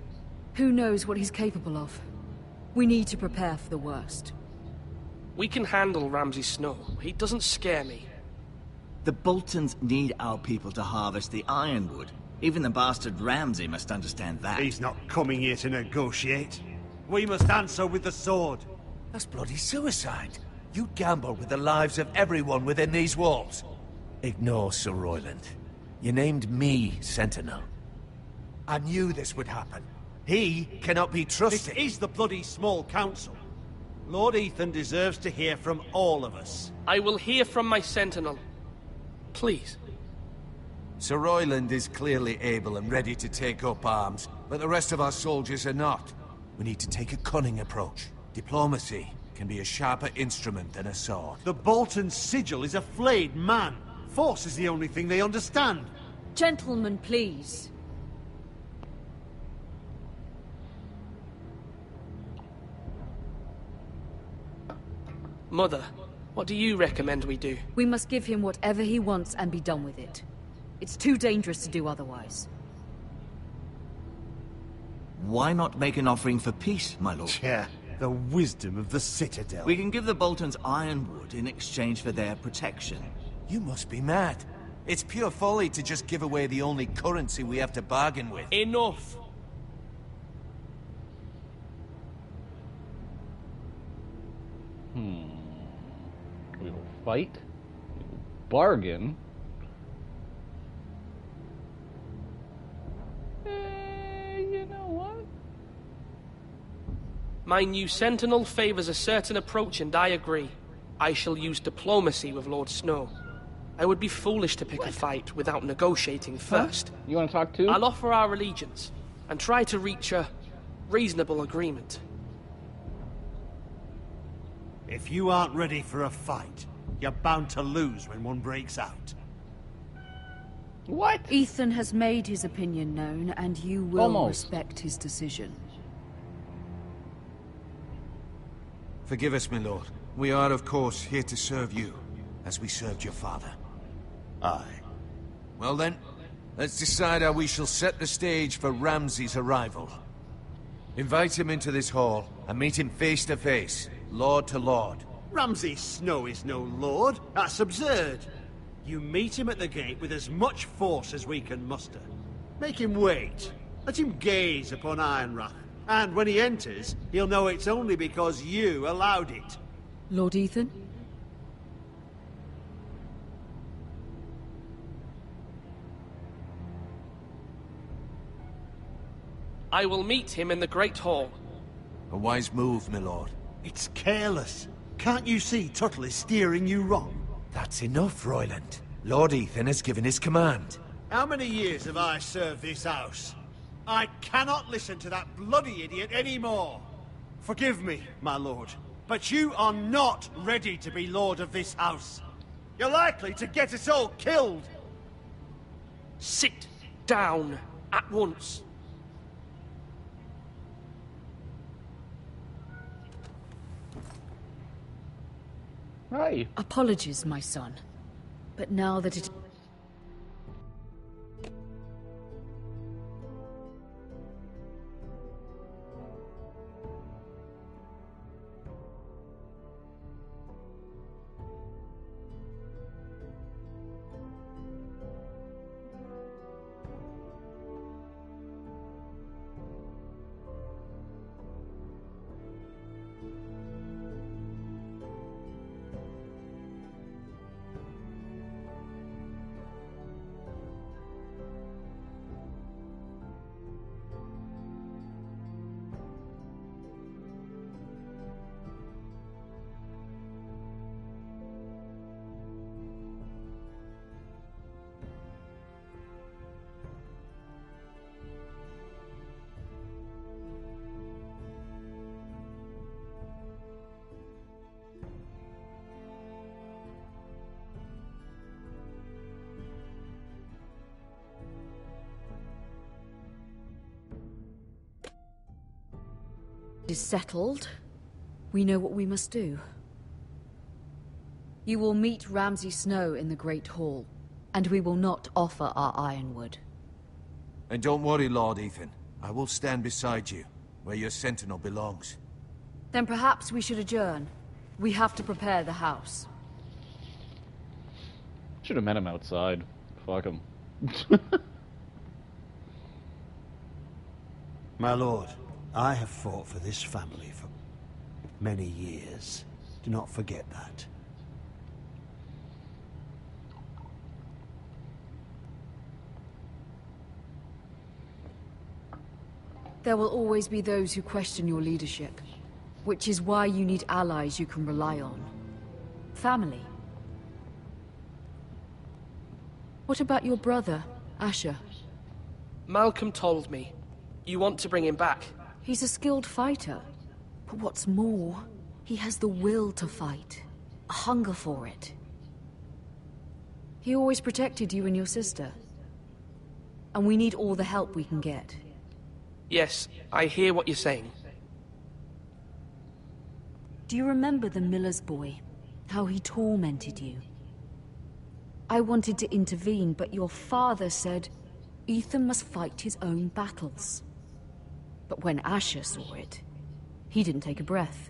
Who knows what he's capable of? We need to prepare for the worst. We can handle Ramsay Snow. He doesn't scare me. The Boltons need our people to harvest the ironwood. Even the bastard Ramsay must understand that. He's not coming here to negotiate. We must answer with the sword. That's bloody suicide. You gamble with the lives of everyone within these walls. Ignore Sir Royland. You named me Sentinel. I knew this would happen. He cannot be trusted. This is the bloody small council. Lord Ethan deserves to hear from all of us. I will hear from my sentinel. Please. Sir Royland is clearly able and ready to take up arms, but the rest of our soldiers are not. We need to take a cunning approach. Diplomacy can be a sharper instrument than a sword. The Bolton sigil is a flayed man. Force is the only thing they understand. Gentlemen, please. Mother, what do you recommend we do? We must give him whatever he wants and be done with it. It's too dangerous to do otherwise. Why not make an offering for peace, my lord? Yeah, the wisdom of the Citadel. We can give the Boltons ironwood in exchange for their protection. You must be mad. It's pure folly to just give away the only currency we have to bargain with. Enough! We will fight. We will bargain. You know what? My new sentinel favors a certain approach, and I agree. I shall use diplomacy with Lord Snow. I would be foolish to pick a fight without negotiating first. Huh? You want to talk too? I'll offer our allegiance, and try to reach a reasonable agreement. If you aren't ready for a fight, you're bound to lose when one breaks out. What? Ethan has made his opinion known, and you will respect his decision. Forgive us, my lord. We are, of course, here to serve you, as we served your father. Aye. Well then, let's decide how we shall set the stage for Ramsay's arrival. Invite him into this hall, and meet him face to face, lord to lord. Ramsay Snow is no lord. That's absurd. You meet him at the gate with as much force as we can muster. Make him wait. Let him gaze upon Ironrath. And when he enters, he'll know it's only because you allowed it. Lord Ethan? I will meet him in the Great Hall. A wise move, my lord. It's careless. Can't you see Tuttle is steering you wrong? That's enough, Royland. Lord Ethan has given his command. How many years have I served this house? I cannot listen to that bloody idiot anymore. Forgive me, my lord, but you are not ready to be lord of this house. You're likely to get us all killed. Sit down at once. Hi. Apologies, my son. But now that it... is settled, we know what we must do. You will meet Ramsay Snow in the Great Hall, and we will not offer our ironwood. And don't worry, Lord Ethan. I will stand beside you, where your sentinel belongs. Then perhaps we should adjourn. We have to prepare the house. Should have met him outside. Fuck him. My lord, I have fought for this family for many years. Do not forget that. There will always be those who question your leadership, which is why you need allies you can rely on. Family. What about your brother, Asher? Malcolm told me. You want to bring him back? He's a skilled fighter. But what's more, he has the will to fight. A hunger for it. He always protected you and your sister. And we need all the help we can get. Yes, I hear what you're saying. Do you remember the miller's boy? How he tormented you? I wanted to intervene, but your father said Ethan must fight his own battles. But when Asher saw it, he didn't take a breath.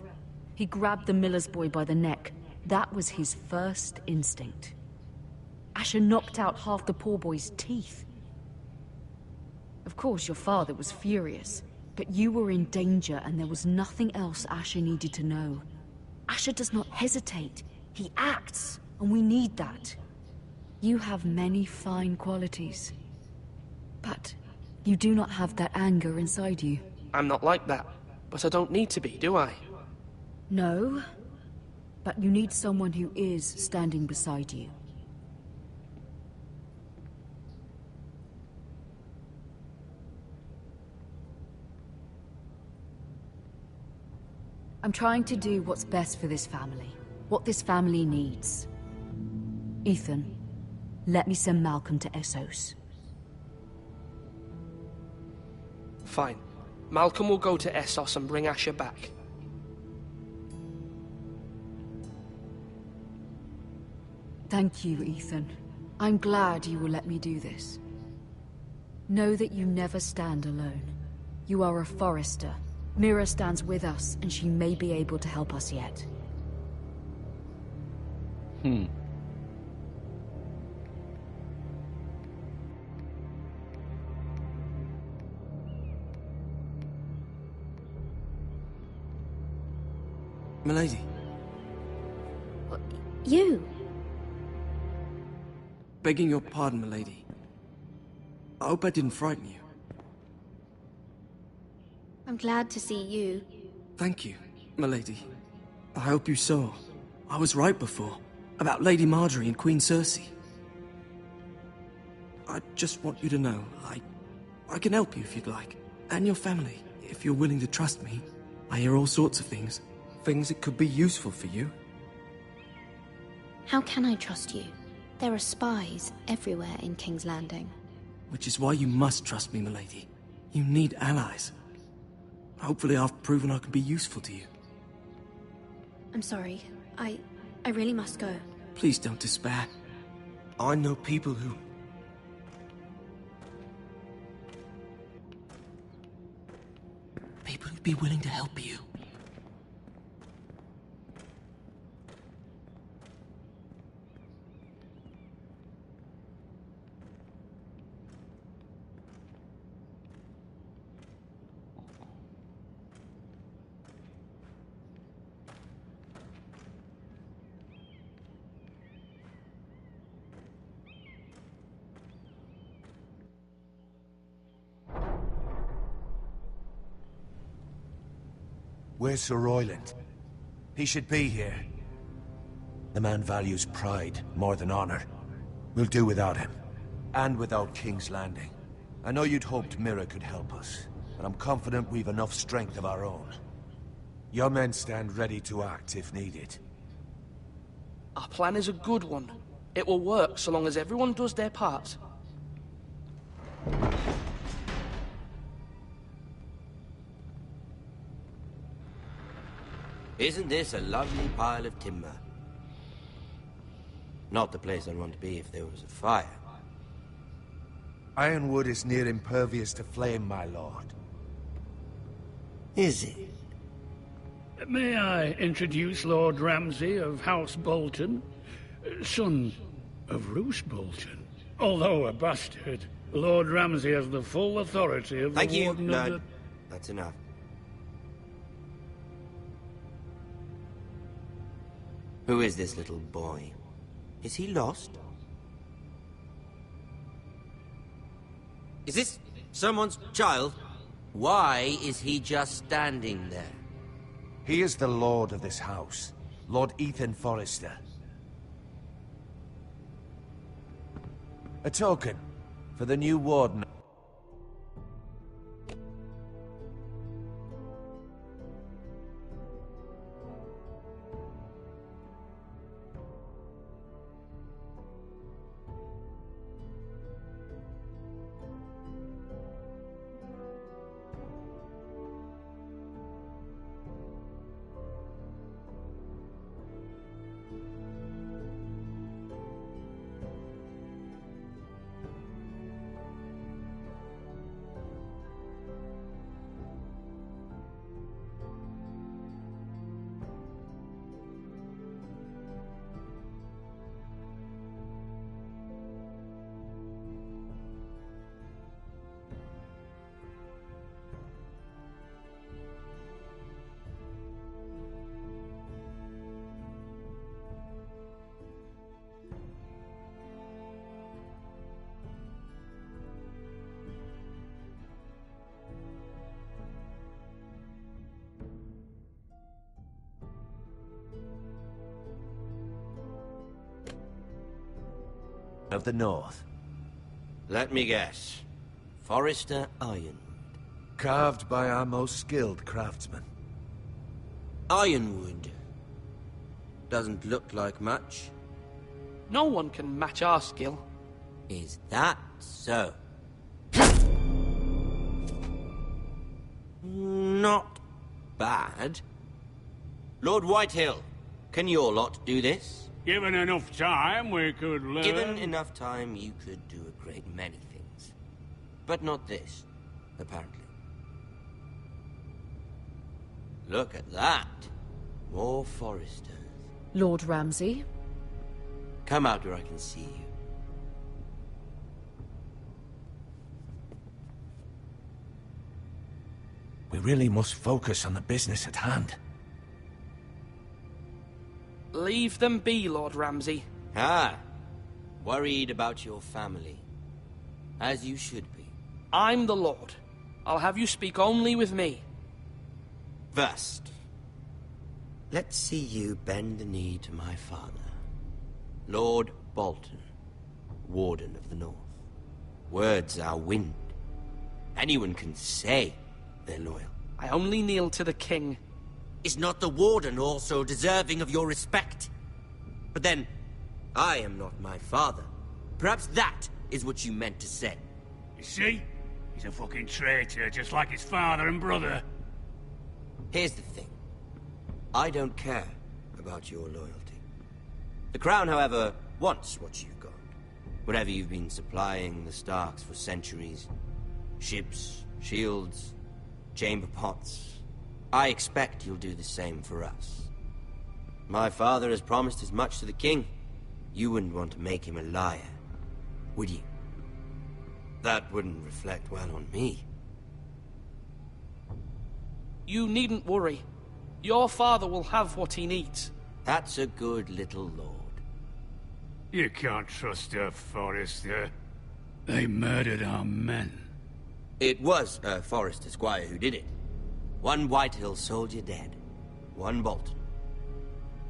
He grabbed the miller's boy by the neck. That was his first instinct. Asher knocked out half the poor boy's teeth. Of course, your father was furious, but you were in danger and there was nothing else Asher needed to know. Asher does not hesitate. He acts, and we need that. You have many fine qualities, but you do not have that anger inside you. I'm not like that, but I don't need to be, do I? No, but you need someone who is standing beside you. I'm trying to do what's best for this family, what this family needs. Ethan, let me send Malcolm to Essos. Fine. Malcolm will go to Essos and bring Asher back. Thank you, Ethan. I'm glad you will let me do this. Know that you never stand alone. You are a Forrester. Mira stands with us, and she may be able to help us yet. Milady. You? Begging your pardon, milady. I hope I didn't frighten you. I'm glad to see you. Thank you, milady. I hope you saw. I was right before. About Lady Marjorie and Queen Cersei. I just want you to know, I can help you if you'd like. And your family, if you're willing to trust me. I hear all sorts of things. Things that could be useful for you. How can I trust you? There are spies everywhere in King's Landing. Which is why you must trust me, milady. You need allies. Hopefully I've proven I can be useful to you. I'm sorry. I really must go. Please don't despair. I know people who... People who'd be willing to help you. Where's Sir Royland? He should be here. The man values pride more than honor. We'll do without him. And without King's Landing. I know you'd hoped Mira could help us, but I'm confident we've enough strength of our own. Your men stand ready to act if needed. Our plan is a good one. It will work so long as everyone does their part. Isn't this a lovely pile of timber? Not the place I'd want to be if there was a fire. Ironwood is near impervious to flame, my lord. Is it? May I introduce Lord Ramsay of House Bolton, son of Roose Bolton. Although a bastard, Lord Ramsay has the full authority of Thank the you, Warden Lord. of the... That's enough. Who is this little boy? Is he lost? Is this someone's child? Why is he just standing there? He is the lord of this house, Lord Ethan Forrester. A token for the new warden. Of the North. Let me guess. Forrester Ironwood. Carved by our most skilled craftsmen. Ironwood. Doesn't look like much. No one can match our skill. Is that so? Not bad. Lord Whitehill, can your lot do this? Given enough time, we could learn... Given enough time, you could do a great many things. But not this, apparently. Look at that. More Forresters. Lord Ramsay? Come out where I can see you. We really must focus on the business at hand. Leave them be, Lord Ramsay. Ah, worried about your family. As you should be. I'm the Lord. I'll have you speak only with me. First, let's see you bend the knee to my father. Lord Bolton, Warden of the North. Words are wind. Anyone can say they're loyal. I only kneel to the king. Is not the Warden also deserving of your respect? But then, I am not my father. Perhaps that is what you meant to say. You see? He's a fucking traitor, just like his father and brother. Here's the thing. I don't care about your loyalty. The Crown, however, wants what you've got. Whatever you've been supplying the Starks for centuries. Ships, shields, chamber pots. I expect you'll do the same for us. My father has promised as much to the king. You wouldn't want to make him a liar, would you? That wouldn't reflect well on me. You needn't worry. Your father will have what he needs. That's a good little lord. You can't trust her, Forrester. They murdered our men. It was a Forrester squire who did it. One Whitehill soldier dead. One Bolton.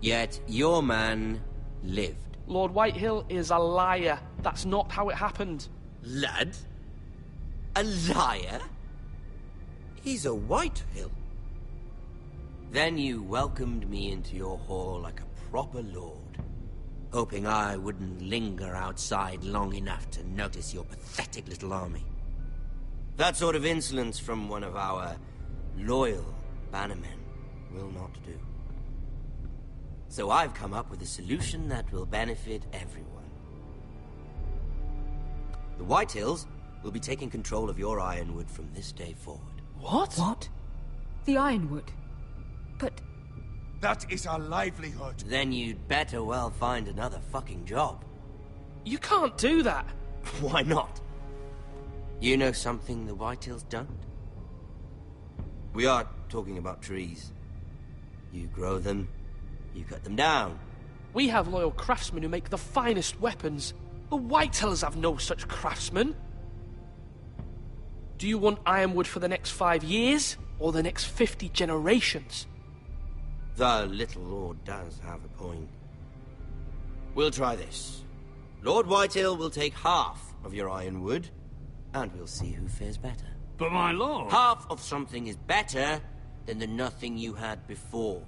Yet your man lived. Lord Whitehill is a liar. That's not how it happened. Lad? A liar? He's a Whitehill. Then you welcomed me into your hall like a proper lord, hoping I wouldn't linger outside long enough to notice your pathetic little army. That sort of insolence from one of our loyal bannermen will not do. So I've come up with a solution that will benefit everyone. The Whitehills will be taking control of your Ironwood from this day forward. What? What? The Ironwood? But... That is our livelihood. Then you'd better well find another fucking job. You can't do that. Why not? You know something the Whitehills don't? We are talking about trees. You grow them, you cut them down. We have loyal craftsmen who make the finest weapons. The Whitehills have no such craftsmen. Do you want Ironwood for the next 5 years, or the next 50 generations? The little lord does have a point. We'll try this. Lord Whitehill will take half of your Ironwood, and we'll see who fares better. But my lord... Half of something is better than the nothing you had before.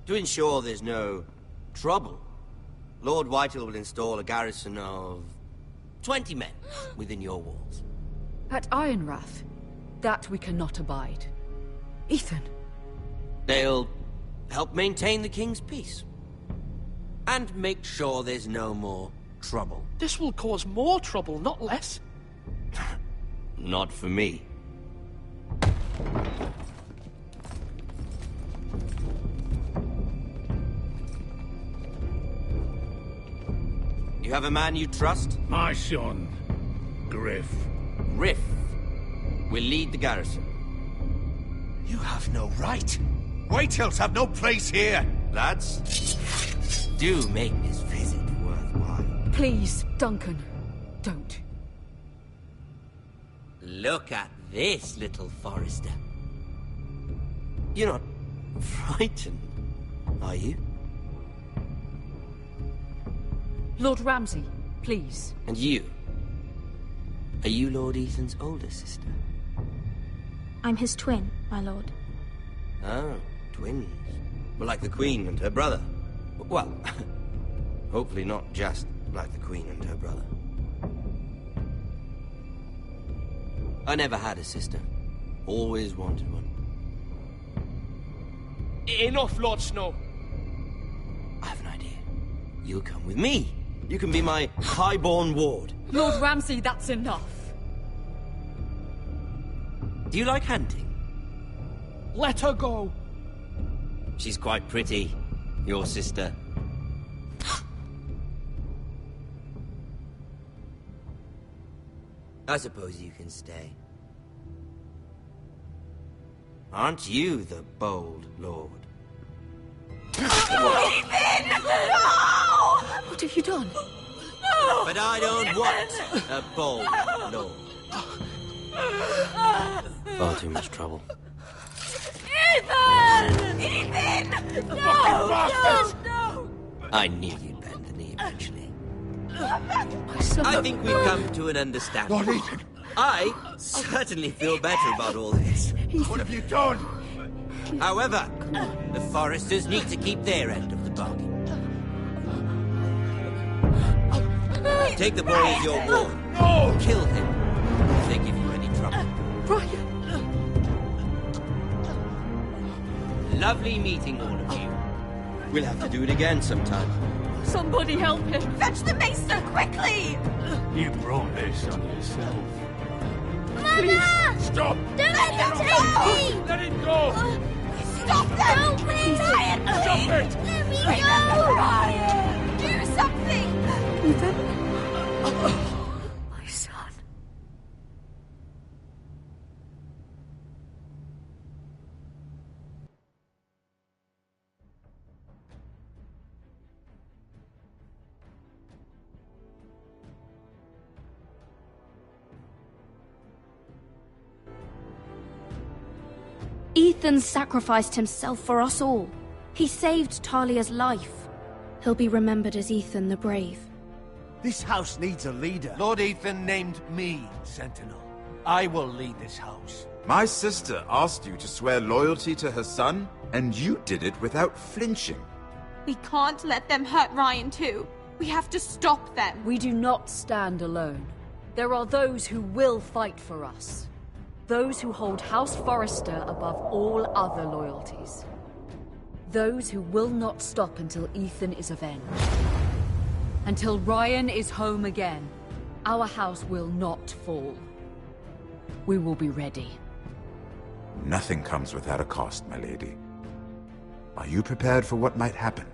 To ensure there's no trouble, Lord Whitehill will install a garrison of 20 men within your walls. At Ironrath? That we cannot abide. Ethan! They'll help maintain the king's peace. And make sure there's no more trouble. This will cause more trouble, not less. Not for me. You have a man you trust? My son, Griff. Griff will lead the garrison. You have no right. Whitehills have no place here. Lads, do make this visit worthwhile. Please, Duncan, don't. Look at this, little Forrester. You're not frightened, are you? Lord Ramsay, please. And you? Are you Lord Ethan's older sister? I'm his twin, my lord. Oh, twins. Well, like the Queen and her brother. Well, hopefully not just like the Queen and her brother. I never had a sister. Always wanted one. Enough, Lord Snow. I have an idea. You'll come with me. You can be my highborn ward. Lord Ramsay, that's enough. Do you like hunting? Let her go. She's quite pretty, your sister. I suppose you can stay. Aren't you the bold lord? Ethan! No! What have you done? No! But I don't want a bold lord. Far too much trouble. Ethan! Ethan! No! No! I knew you'd naturally. I think we've come to an understanding. Lord Ethan! I certainly feel better about all this. What have you done? However, the Foresters need to keep their end of the bargain. Take the boy as your ward. No! Kill him if they give you any trouble. Ryan! Lovely meeting all of you. We'll have to do it again sometime. Somebody help him! Fetch the maester, quickly! You brought this on yourself. Mama! Stop! Don't let them take me! Let it go! Stop them! Help me! Ryan, Stop it! Let me go! Ryan! Do something! Ethan? My son. Ethan sacrificed himself for us all. He saved Talia's life. He'll be remembered as Ethan the Brave. This house needs a leader. Lord Ethan named me Sentinel. I will lead this house. My sister asked you to swear loyalty to her son, and you did it without flinching. We can't let them hurt Ryan too. We have to stop them. We do not stand alone. There are those who will fight for us. Those who hold House Forrester above all other loyalties. Those who will not stop until Ethan is avenged. Until Ryan is home again, our house will not fall. We will be ready. Nothing comes without a cost, my lady. Are you prepared for what might happen?